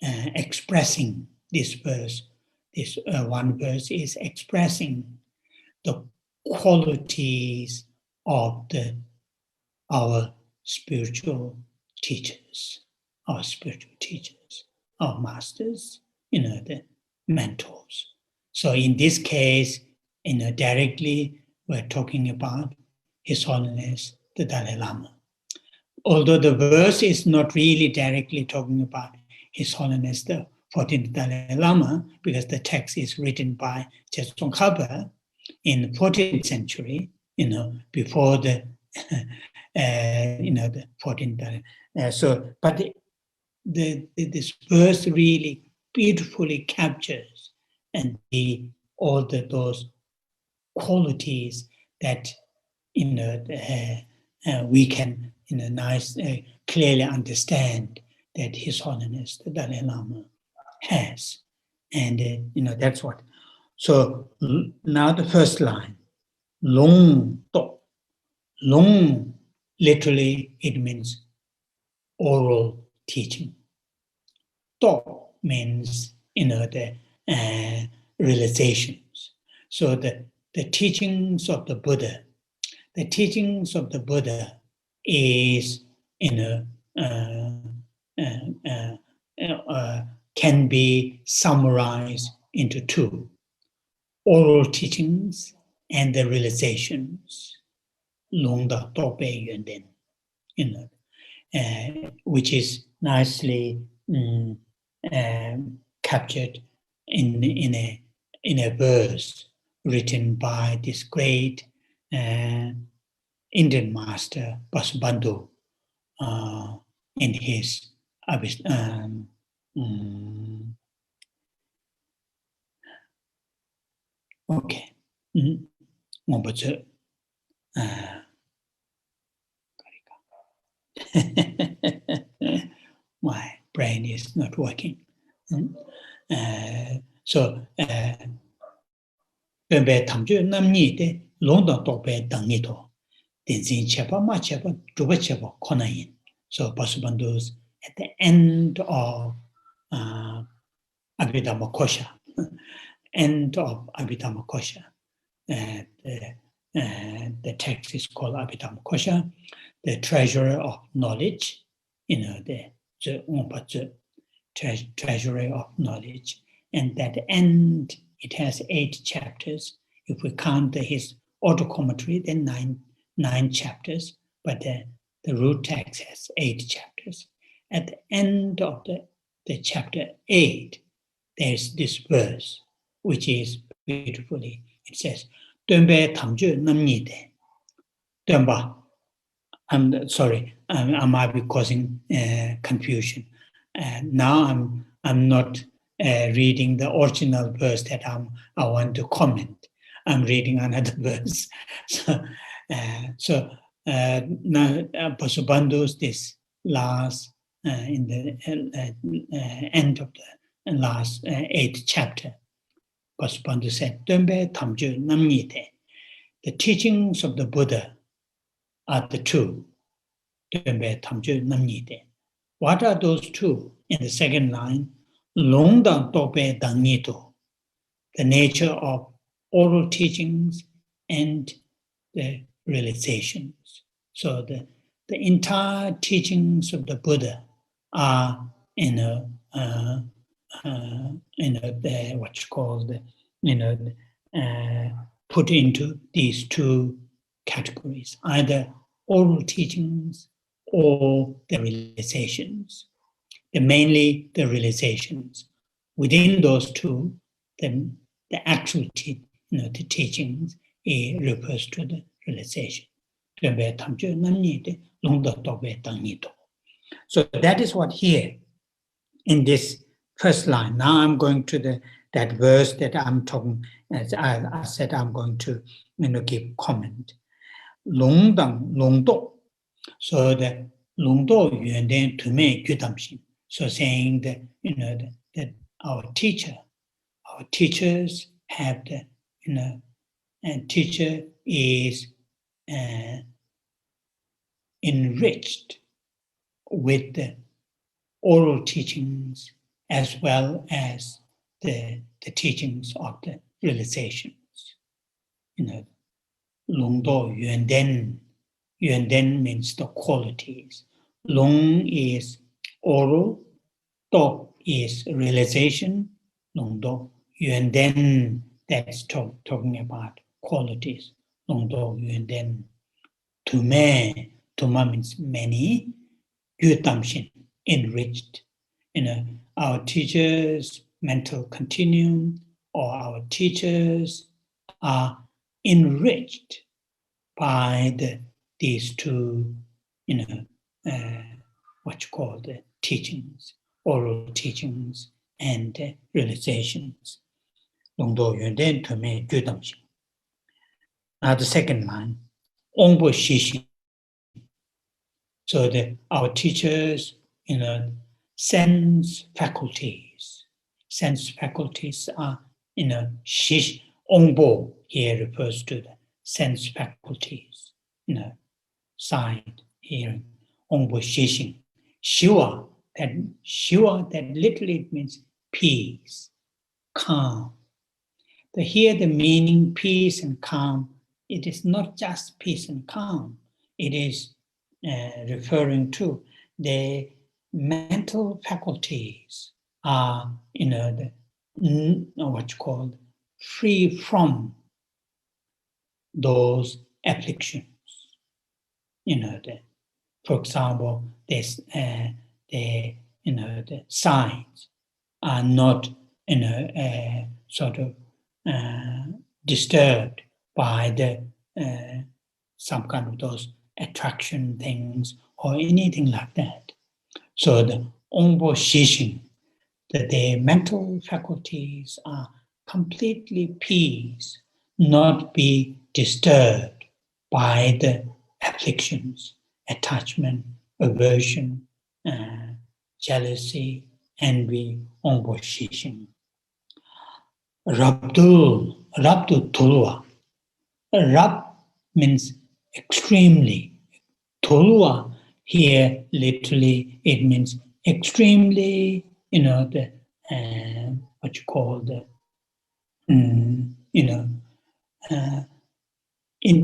expressing this verse. This one verse is expressing the qualities of our spiritual teachers, our masters, the mentors. So in this case, directly we're talking about His Holiness the Dalai Lama. Although the verse is not really directly talking about His Holiness the 14th Dalai Lama, because the text is written by Geshe Kaba in the 14th century, before the the 14th Dalai. But this verse really beautifully captures all those qualities that we can clearly understand that His Holiness the Dalai Lama has, and that's what. So now the first line, long to, long, literally it means oral teaching. To means the realizations. So the teachings of the Buddha. The teachings of the Buddha is, can be summarized into two: oral teachings and the realizations. Longda tope yunden, which is nicely captured in a verse written by this great Indian master Vasubandhu in his okay. My brain is not working. So Pembe Tamju Namni de London Tope Dangito, Denzin Chepa, Machepa, Drubachepa, Konain. So Vasubandhu's at the end of Abhidhammakosha, the text is called Abhidhammakosha, the treasurer of knowledge, the treasury of knowledge. And at the end, it has 8 chapters. If we count his auto-commentary, then nine chapters, but the root text has 8 chapters. At the end of the chapter 8, there's this verse, which is beautifully, it says, Dönbe tamju namnide. Dönba. I'm sorry, I might be causing confusion. Now I'm not reading the original verse that I want to comment. I'm reading another verse. So now Vasubandhu's this last in the end of the last 8th chapter, Vasubandhu said, "Dönbe tamju namnite." The teachings of the Buddha are the two. Dönbe tamju namnite. What are those two? In the second line, longdang tope dangito, the nature of oral teachings and the realizations. So the entire teachings of the Buddha are what's called put into these two categories, either oral teachings or the realizations. Mainly the realizations. Within those two, the actual the teachings refers to the realization. So that is what here in this first line. Now I'm going to that verse that I'm talking, as I said, I'm going to give comment. Longdang, longdo. So the longdo yuanden to me gyudamshin. So saying that that our teachers have the and teacher is enriched with the oral teachings as well as the teachings of the realizations. Longdo yuanden. Yuanden means the qualities. Long is oral, do is realization. Longdo yuanden, that's talking about qualities. Longdo yuanden. Tuma means many. Gyutamshin, enriched. Our teachers' mental continuum or our teachers are enriched by these two, what you call the teachings, oral teachings and realizations. Longdo yuanden tome gyudamshin. Now the second line, ongbo shishin. So our teachers, sense faculties. Sense faculties are, shish, ongbo here refers to the sense faculties, sight, hearing, ongbo shishin. Shiva, that literally means peace, calm. Here the meaning peace and calm, it is not just peace and calm. It is referring to the mental faculties are, what you call free from those afflictions. For example, the signs are not, sort of disturbed by some kind of those attraction things or anything like that. So the ongbo shishin, that the mental faculties are completely peace, not be disturbed by the afflictions, attachment, aversion, jealousy, envy, ongbo shishin. Rabdu tulwa. Rab means extremely. Tulwa here literally it means extremely, what you call in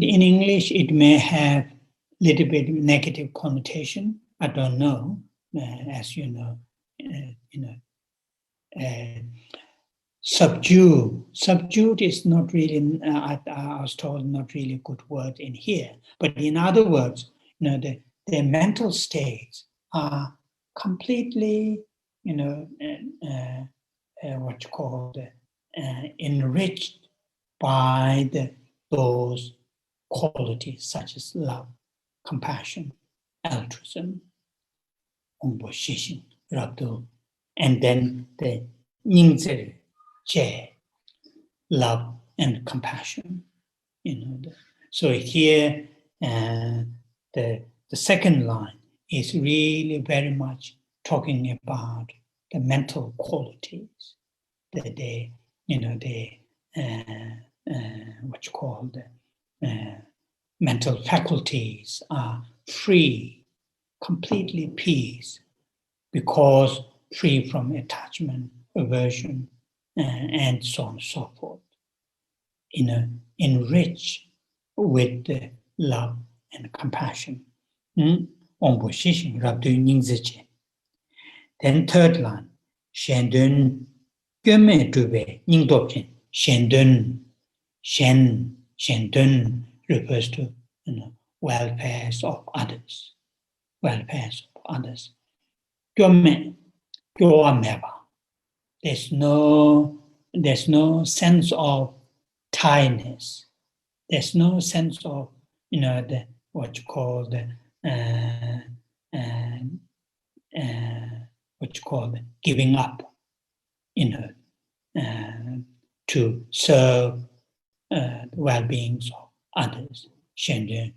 English it may have a little bit negative connotation. I don't know, as you know, Subdued is not really, I was told, not really a good word in here. But in other words, the mental states are completely, what you call enriched by those qualities such as love, compassion, altruism, ongbo shishin, rabdu, and then the nyingzeri, love and compassion. So here the second line is really very much talking about the mental qualities, what you call mental faculties are free, completely peace, because free from attachment, aversion, and so on and so forth. Enriched with the love and compassion. Then third line, Shendun Gyöme Dube Ningdopin. Shendun refers to welfares of others. Welfares of others. Gyöme, Gyömeva. There's no sense of tiredness. There's no sense of, the what you call the giving up, to serve the well-beings of others. In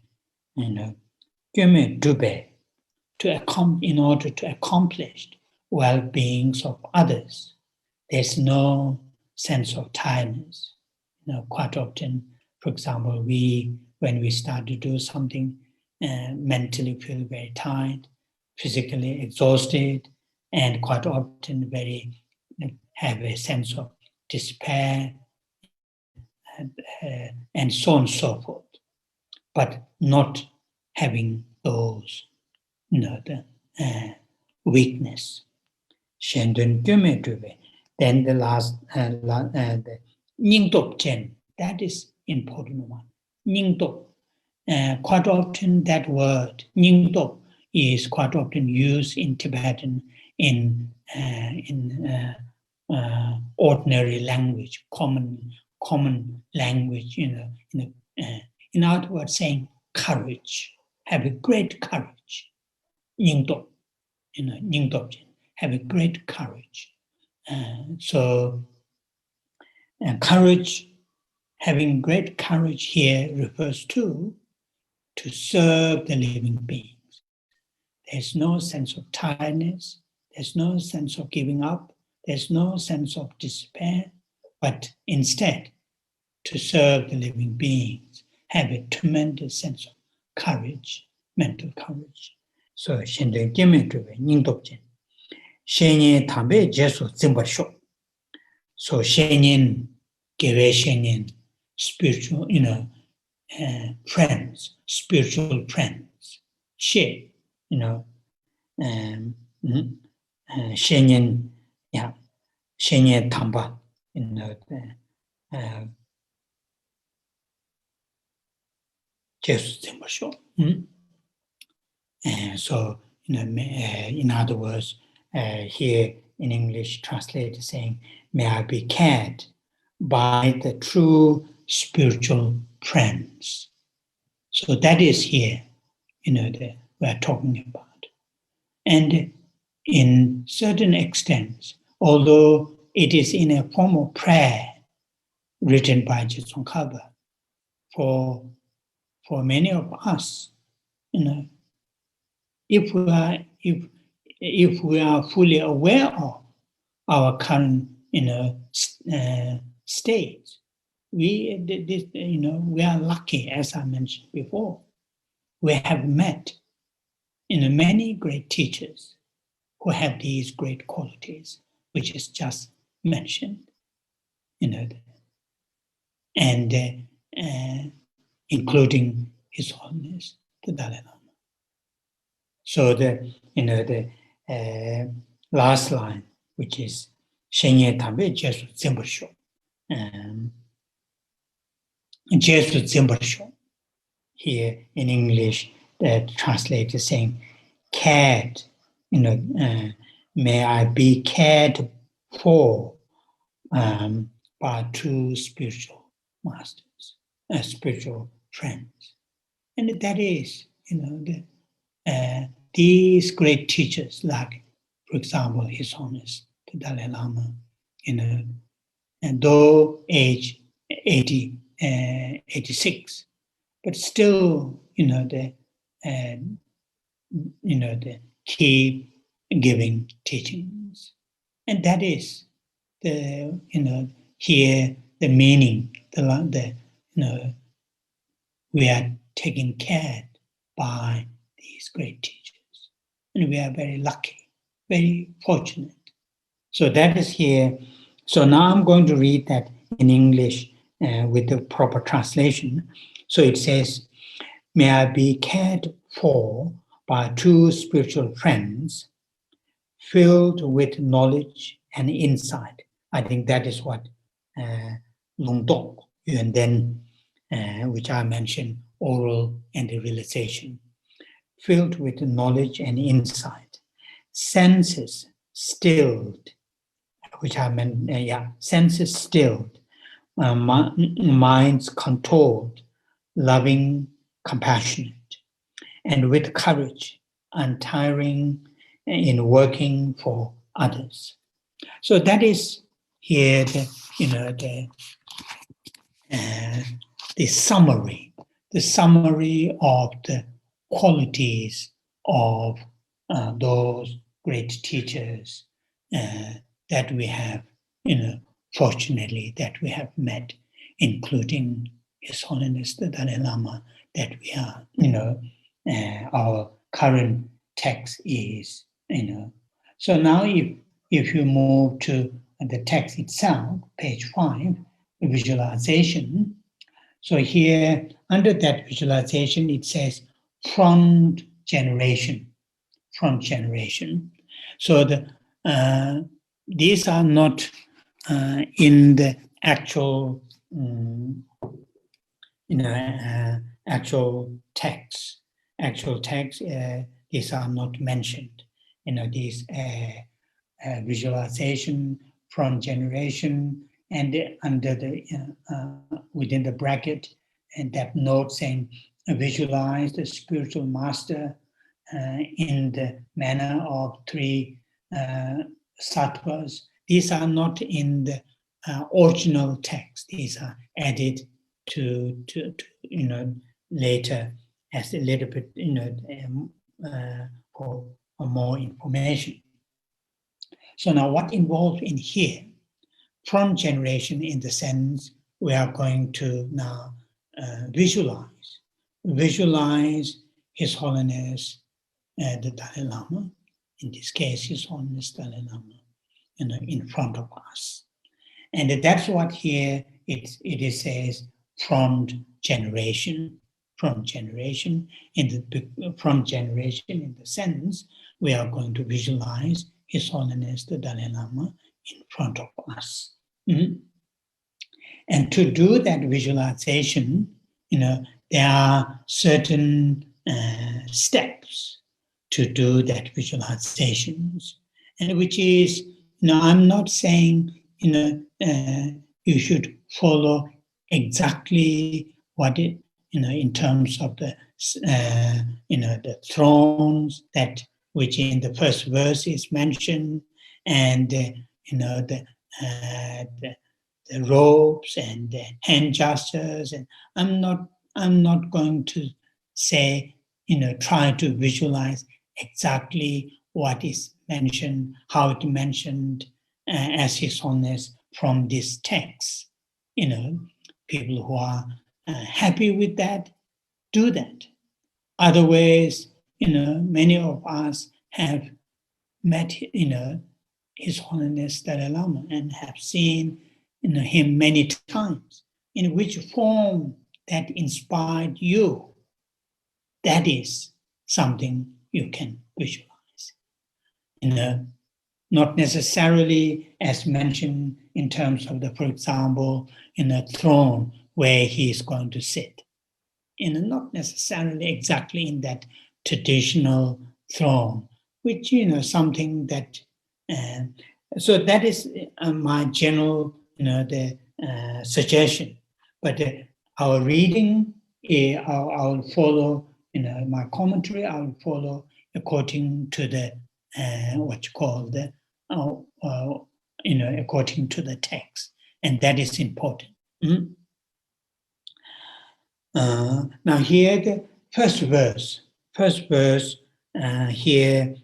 order to accomplish well-beings of others, there's no sense of tiredness. Quite often, for example, when we start to do something, mentally feel very tired, physically exhausted, and quite often have a sense of despair, and so on and so forth. But not having those, the weakness. Then the last, the Nyingtop Chen, that is important one. Nyingtop. Quite often that word, Nyingtop, is quite often used in Tibetan in ordinary language, common language, in other words, saying courage, have a great courage. Nyingtop, Nyingtop, have a great courage. Courage, having great courage here refers to serve the living beings. There's no sense of tiredness, there's no sense of giving up, there's no sense of despair, but instead, to serve the living beings, have a tremendous sense of courage, mental courage. So, Shendeng Gyeme Drube, Nyingtopchen. Shenyen Tambe Jesu Zimbarsho. So, Shenyen, Gewe Shenyen, spiritual, friends, spiritual friends. She, Shenyen, Shenyen Tamba, Jesu Zimbarsho. So, in other words, here in English translated saying, may I be cared by the true spiritual friends. So that is here, we're talking about. And in certain extents, although it is in a form of prayer written by Tsongkhapa, for many of us, if we are fully aware of our current, state, we are lucky, as I mentioned before. We have met, many great teachers who have these great qualities, which is just mentioned, and including His Holiness, the Dalai Lama. So the last line, which is Shenye Tambe Jesu Zimbarsho. Jesu Zimbarsho. Here in English, the translator is saying, cared, may I be cared for by true spiritual masters, spiritual friends. And that is, these great teachers, like, for example, His Holiness, the Dalai Lama, and though age 86, but still, the keep giving teachings, and that is the here the meaning, we are taken care by these great teachers, and we are very lucky, very fortunate. So that is here. So now I'm going to read that in English with the proper translation. So it says, may I be cared for by true spiritual friends, filled with knowledge and insight. I think that is what Lung Dong, and then, which I mentioned, oral and the realization. Filled with knowledge and insight. Senses stilled, which I meant, senses stilled. Minds controlled, loving, compassionate. and with courage, untiring in working for others. So that is here the summary of the qualities of those great teachers that we have, fortunately, that we have met, including His Holiness the Dalai Lama, that we are, our current text is, So now if you move to the text itself, page 5, visualization. So here, under that visualization, it says from generation. So these are not in the actual, actual text. These are not mentioned. These visualization from generation, and under the within the bracket, and that note saying visualize the spiritual master in the manner of 3 sattvas. These are not in the original text. These are added to later as a little bit for more information. So now what involved in here? From generation, in the sense we are going to now visualize His Holiness the Dalai Lama, in this case His Holiness Dalai Lama, in front of us. And that's what here it says from generation. From generation in the sense we are going to visualize His Holiness the Dalai Lama in front of us. Mm-hmm. And to do that visualization, there are certain steps to do that visualizations, and which is, I'm not saying, you should follow exactly what it, in terms of the, the thrones that which in the first verse is mentioned, and the robes and the hand gestures, and I'm not going to say, try to visualize exactly what is mentioned, how it mentioned as His Holiness from this text. People who are happy with that, do that. Otherwise, many of us have met, His Holiness Dalai Lama and have seen him many times. In which form that inspired you, that is something you can visualize. Not necessarily as mentioned in terms of for example, in a throne where he is going to sit. Not necessarily exactly in that traditional throne, which, something that, so that is my general, the suggestion. But our reading, I'll follow, my commentary, I'll follow according to the, what you call the, according to the text. And that is important. Mm-hmm. Now here the first verse here,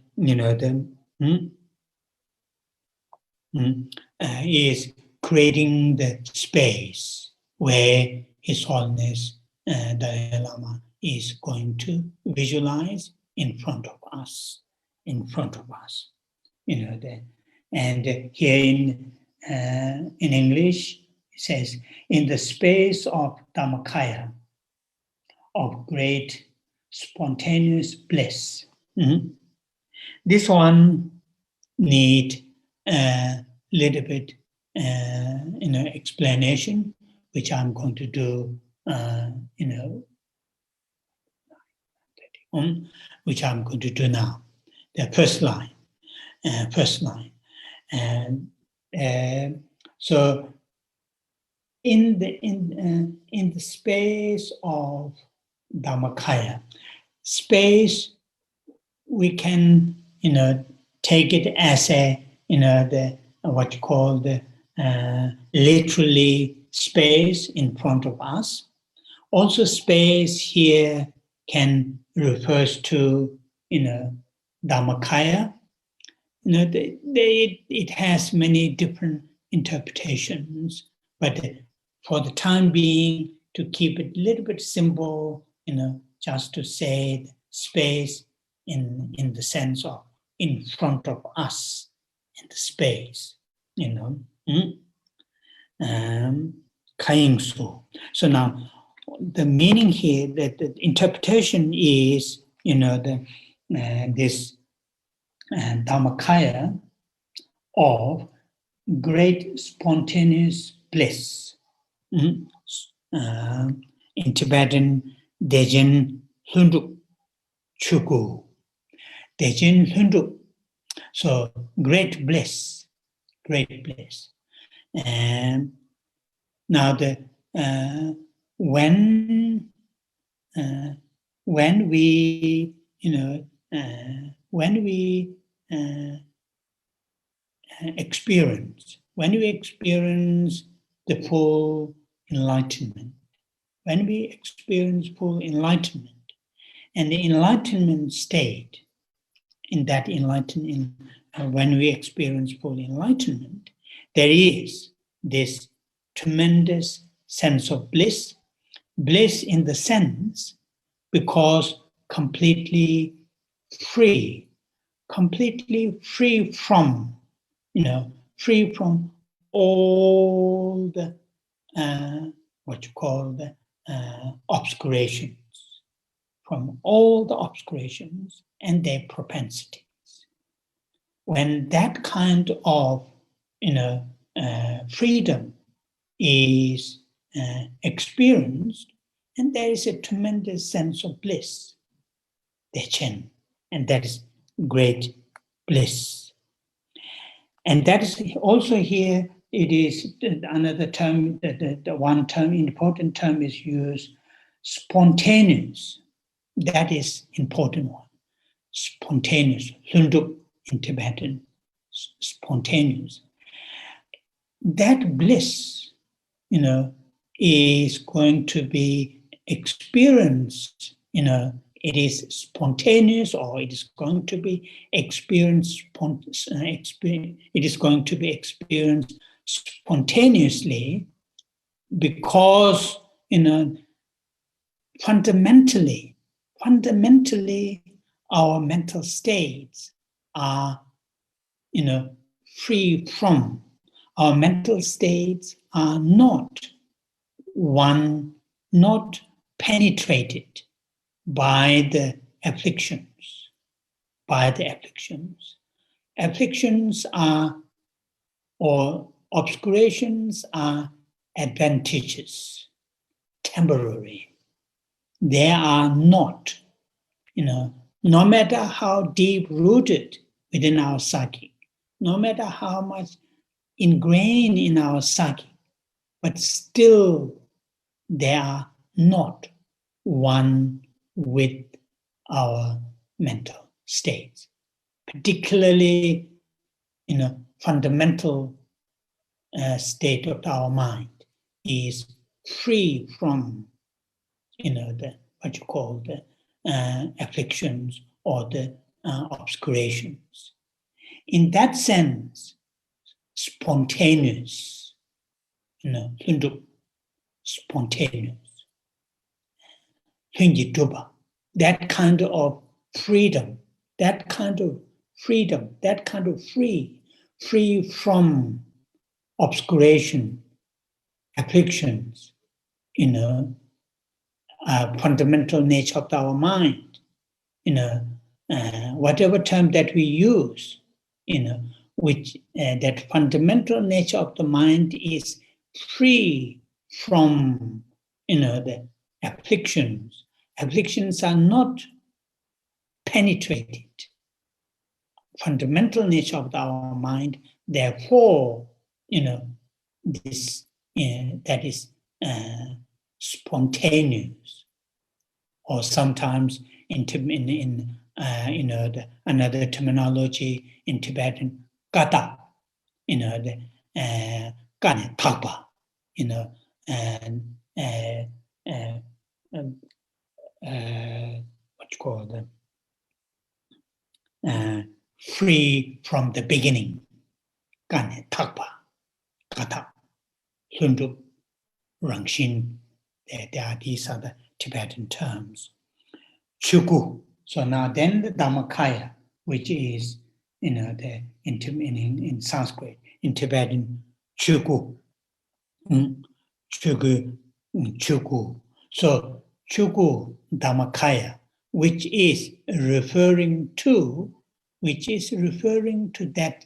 is creating the space where His Holiness Dalai Lama is going to visualize in front of us. And here in English it says, in the space of Dhammakaya, of great spontaneous bliss. Mm-hmm. This one need a little bit, explanation, which I'm going to do, which I'm going to do now. The first line, and so in the space of Dhammakaya, space, we can, take it as a, the what you call the literally space in front of us. Also, space here can refers to, Dhammakaya. It has many different interpretations, but for the time being, to keep it a little bit simple, just to say space in the sense of in front of us, in the space, Kayingsu. So now, the meaning here, that the interpretation is, this Dhammakaya of great spontaneous bliss. In Tibetan, Dejen Hunduk Chuku. Dejen Hunduk. So great bliss, great bliss. And now when we experience the full enlightenment, when the enlightenment state, in that enlightenment, when we experience full enlightenment, there is this tremendous sense of bliss in the sense because completely free from, free from all the, what you call the obscurations, from all the obscurations and their propensities. When that kind of, freedom is experienced, and there is a tremendous sense of bliss, Dechen, and that is great bliss. And that is also here, it is another term, the one term, important term is used, spontaneous. That is important one. Spontaneous, Lunduk in Tibetan, spontaneous. That bliss, is going to be experienced, it is spontaneous, or it is going to be experienced, it is going to be experienced spontaneously because, fundamentally, our mental states are, free from. Our mental states are not penetrated by the afflictions. Afflictions are, or obscurations are advantageous, temporary. They are not, no matter how deep rooted within our psyche, no matter how much ingrained in our psyche, but still they are not one with our mental states, particularly fundamental state of our mind is free from the what you call the afflictions or the obscurations. In that sense, spontaneous, spontaneous, that kind of freedom, that kind of free from obscuration, afflictions, fundamental nature of our mind, whatever term that we use, which that fundamental nature of the mind is free from, the afflictions. Afflictions are not penetrated. Fundamental nature of our mind, therefore, this that is spontaneous, or sometimes, another terminology in Tibetan, kata, the kane thapa, and what you call free from the beginning, kane thapa, kata, lundup, rangshin. These are the Tibetan terms. Chuku. So now then the Dhammakaya, which is in Sanskrit, in Tibetan, Chuku. Chuku. So Chuku Dhammakaya, which is referring to that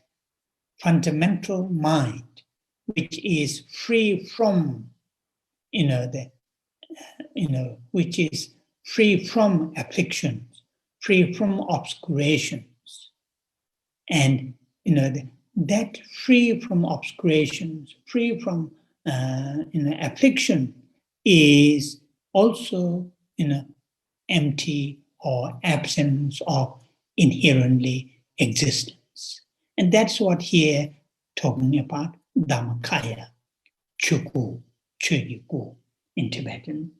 fundamental mind, which is free from which is free from afflictions, free from obscurations. And, that free from obscurations, free from, affliction is also, empty or absence of inherently existence. And that's what here talking about Dhammakaya, Chuku, Chuyiku in Tibetan.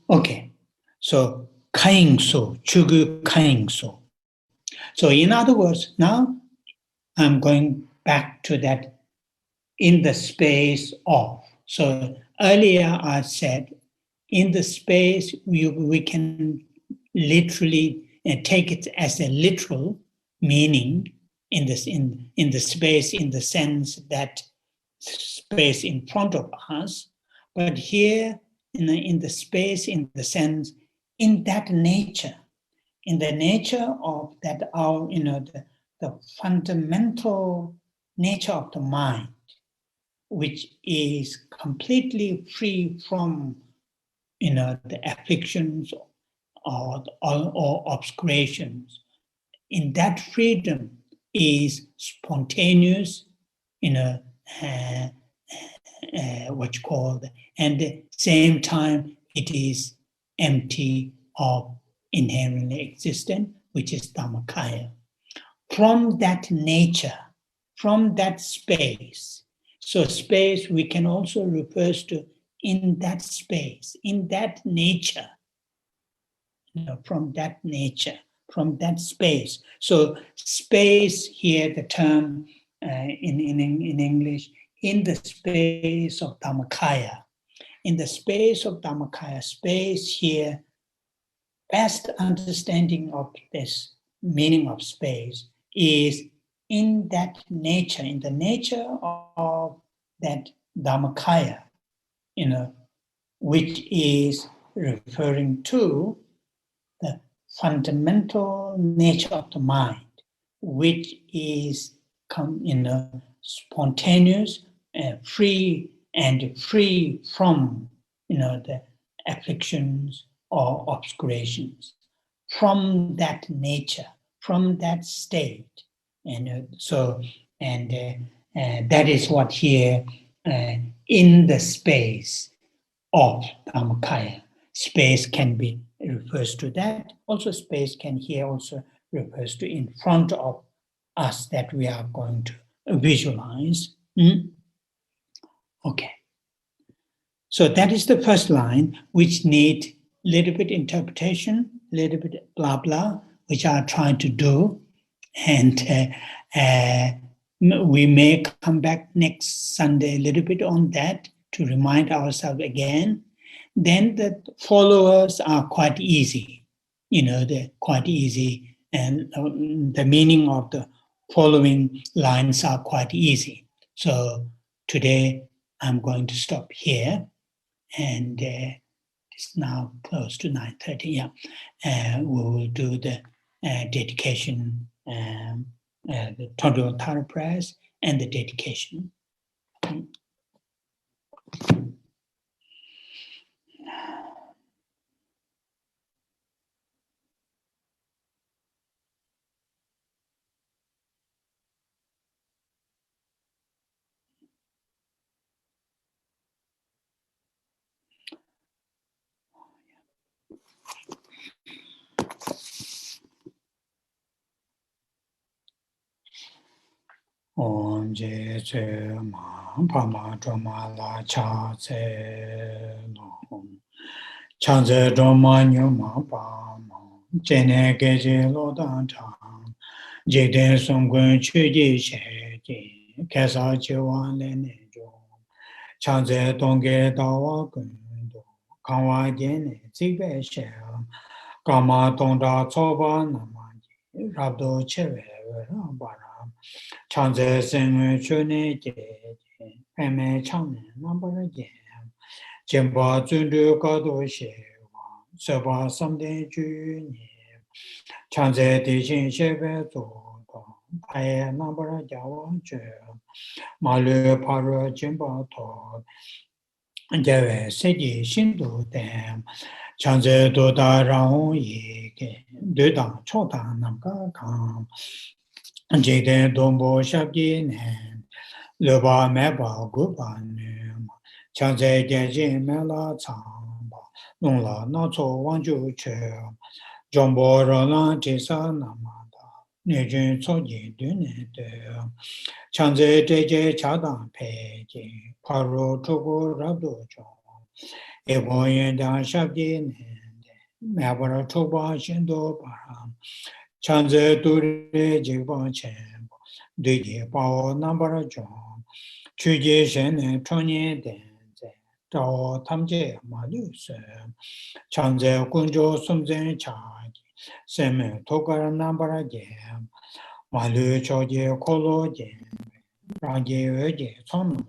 Okay, so kaingso, chugu kaingso. So in other words, now I'm going back to that in the space of. So earlier I said, in the space we can literally take it as a literal meaning in this in the space, in the sense that space in front of us, but here in the space, in the sense, in that nature, in the nature of that our the fundamental nature of the mind, which is completely free from the afflictions or obscurations. In that freedom is spontaneous, what you call, and at the same time it is empty of inherently existent, which is Dhammakaya. From that nature, from that space, so space we can also refer to in that space, in that nature, from that nature, from that space. So space here, the term in English, in the space of Dhammakaya. In the space of Dhammakaya, space here, best understanding of this meaning of space is in that nature, in the nature of that Dhammakaya, which is referring to the fundamental nature of the mind, which is spontaneous, free from the afflictions or obscurations. From that nature, from that state, and that is what here in the space of Dhammakaya. Space can be refers to that. Also, space can here also refers to in front of us that we are going to visualize. Okay. So that is the first line, which need little bit interpretation, little bit blah blah, which I try to do, and we may come back next Sunday a little bit on that to remind ourselves again. Then the followers are quite easy, they're quite easy, and the meaning of the following lines are quite easy. So today I'm going to stop here, and it's now close to 9:30. Yeah, we will do the dedication, the Tondo Tara prayers, and the dedication. Om Je Tse Ma Pa Ma Droma La Cha Tse Lo Cha Tse Droma Nyo Ma Pa Ma Jene Ge Je Lo Dan Chang Je Den Song Gun Chu Ji She Ji Ke Sa Chi Wan Le Ne Jo Cha Tse Dong Ge Da Wa Gun Do Kan Wa Je Ne Zi Be She Ka Ma Dong Da Cho Ba Na Ma Ji Rab Do Che We We Ra Ba Ra Chanze Seng Chune Je Peme Chang Number Je Jimba Zundu Gado She Seba Samde Ju Ni Chanze Dijin Shebe Zo Paye Number Jawa Je Malu Paru Jimba To Jewe Seji Shindu Dem Chanze Doda Rao Yi Ge Duda Chota Namka Kam Jiden Dombo Shabji Ne Luba Meba Guba Nu Chanze Genjin Mela Chamba Nongla Nacho Wangju Che Jombo Rolan Tisa Namada Nijun Soji Dune De Chanze Deje Chadang Peji Paro Chogo Rabdo Chong Ebo Yendan Shabji Ne Mabara Choba Shindo Param Chanze Dure Jigba Chen Digi Pao Nambara Chong Chuje Shen Chonye Denze Tao Tamje Malu Se Chanze Kunjo Sumzen Chagi Seme Tokara Nambara Jem Malu Choje Kolo Jem Rangi Oje Sonam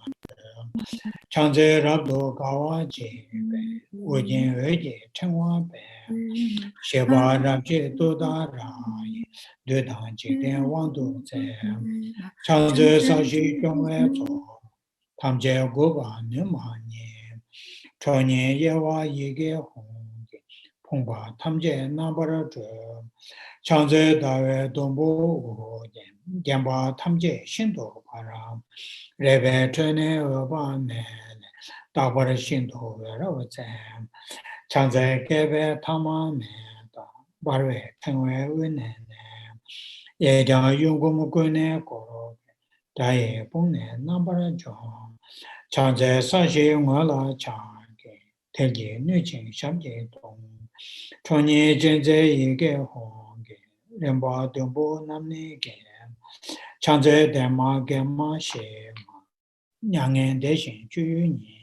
Chanze Rabdo Gawa Jebe Ojen Oje Chengwa Be Sheba Rabje Doda Rai Dodan Jiden Wangdo Ze Chanze Sashi Chongwe Zo Tamje Goba Nima Nye Chonye Yewa Yige Hongge Pongba Tamje Nambara Zhe Chanze Dawe Dombo Ojen Genba Tamje Shindo Para Rebe Chene Oba Ne Dabara Shindo Vera Zem Chanze Gebe Tama Ne Barwe Tengwe Une Ne Yeja Yungum Gune Koro Daye Bune Nambara Jo Chanze Sashi Ngala Chage Telje Nuchin Shabje Dong Chonye Jenze Yige Honge Rimba Dumbo Namne Ge Chanze Dema Gema Shema Nyangen Deshin Chuni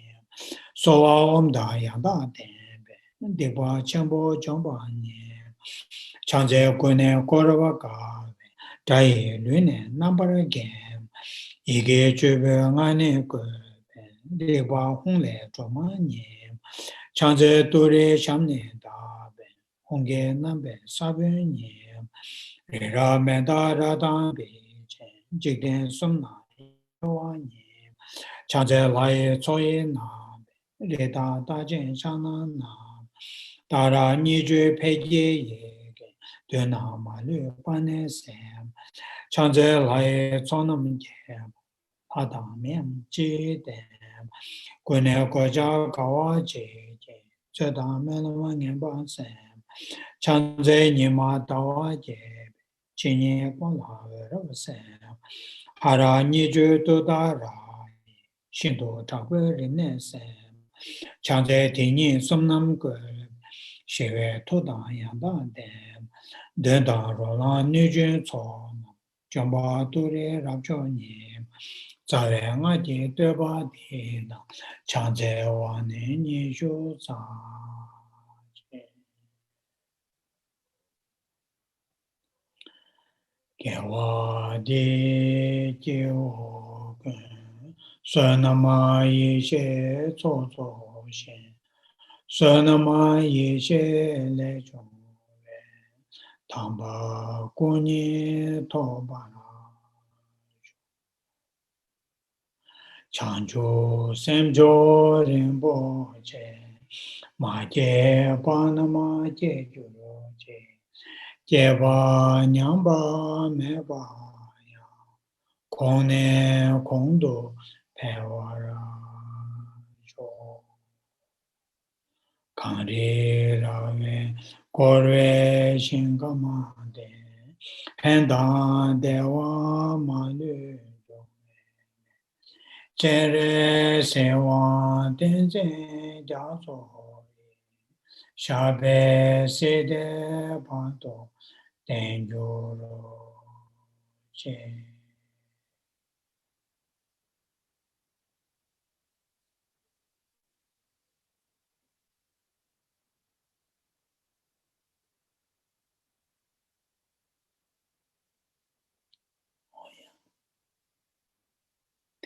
Sowa Omda Yanda Dembe Deba Chambo Jomba Nye Chanze Gune Korova Gave Daye Lune Nambara Gem Ige Chube Ngane Gobe Deba Hongle Choma Nye Chanze Dure Shamne Dabe Honge Nambe Sabe Nye Rira Menda Radan Beche Jigden Sumna Yawa Nye Chanze Laye Choye Nabe Rida Dajen Shana Nabe Dara Nijue Peje Yege Duna Malu Pane Sem Chanze Laye Chonam Jem Padamem Jidem Gune Goja Kawa Jeje Zedam Melwangen Basem Chanze Nima Dawa Jebe Chinye Kola Verosem Hara Niju Dudara Shindo Chakwe Rine Sem Chanze Tini Sumnam Gwe Shewe Toda Yanda Dem Denda Rola Nijun Tson Jamba Dure Rabcho Nyem Zawe Ngati Deba Dina Chanze Wane Nishu Za Gewa Di Jiwo Gen Sunama Yishe Tso Tso Shen Sunama Yishe Le Chong Tamba Kunyi Tobara Chancho Semjo Rinpoche Maje Panama Je Juro Je Jeba Nyamba Meba Ya Kone Kondo Pewara Jo Kari Rave Korwe Shingamade Penda Dewa Malu Chenrezig Tenzin Jaso Shabe Sede Panto Tenjuro Che.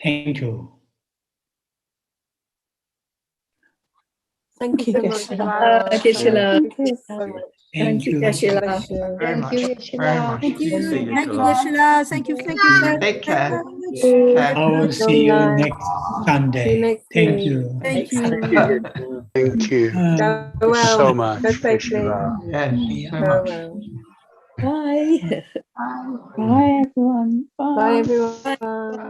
Thank you. Thank you. Geshe. Geshe. Thank you so much. Thank you. Geshe. Bless you. Very much. Very much. Thank you. See you, Thank you, Shala. Geshe. Thank you. Thank you very, Take very care. much. Take care. I will see you night. next See you Sunday. next Thank week. you. Thank you. Thank you Go well. so much. Go safely. Yes, so Go much. well. Bye. Bye, everyone. Bye, everyone.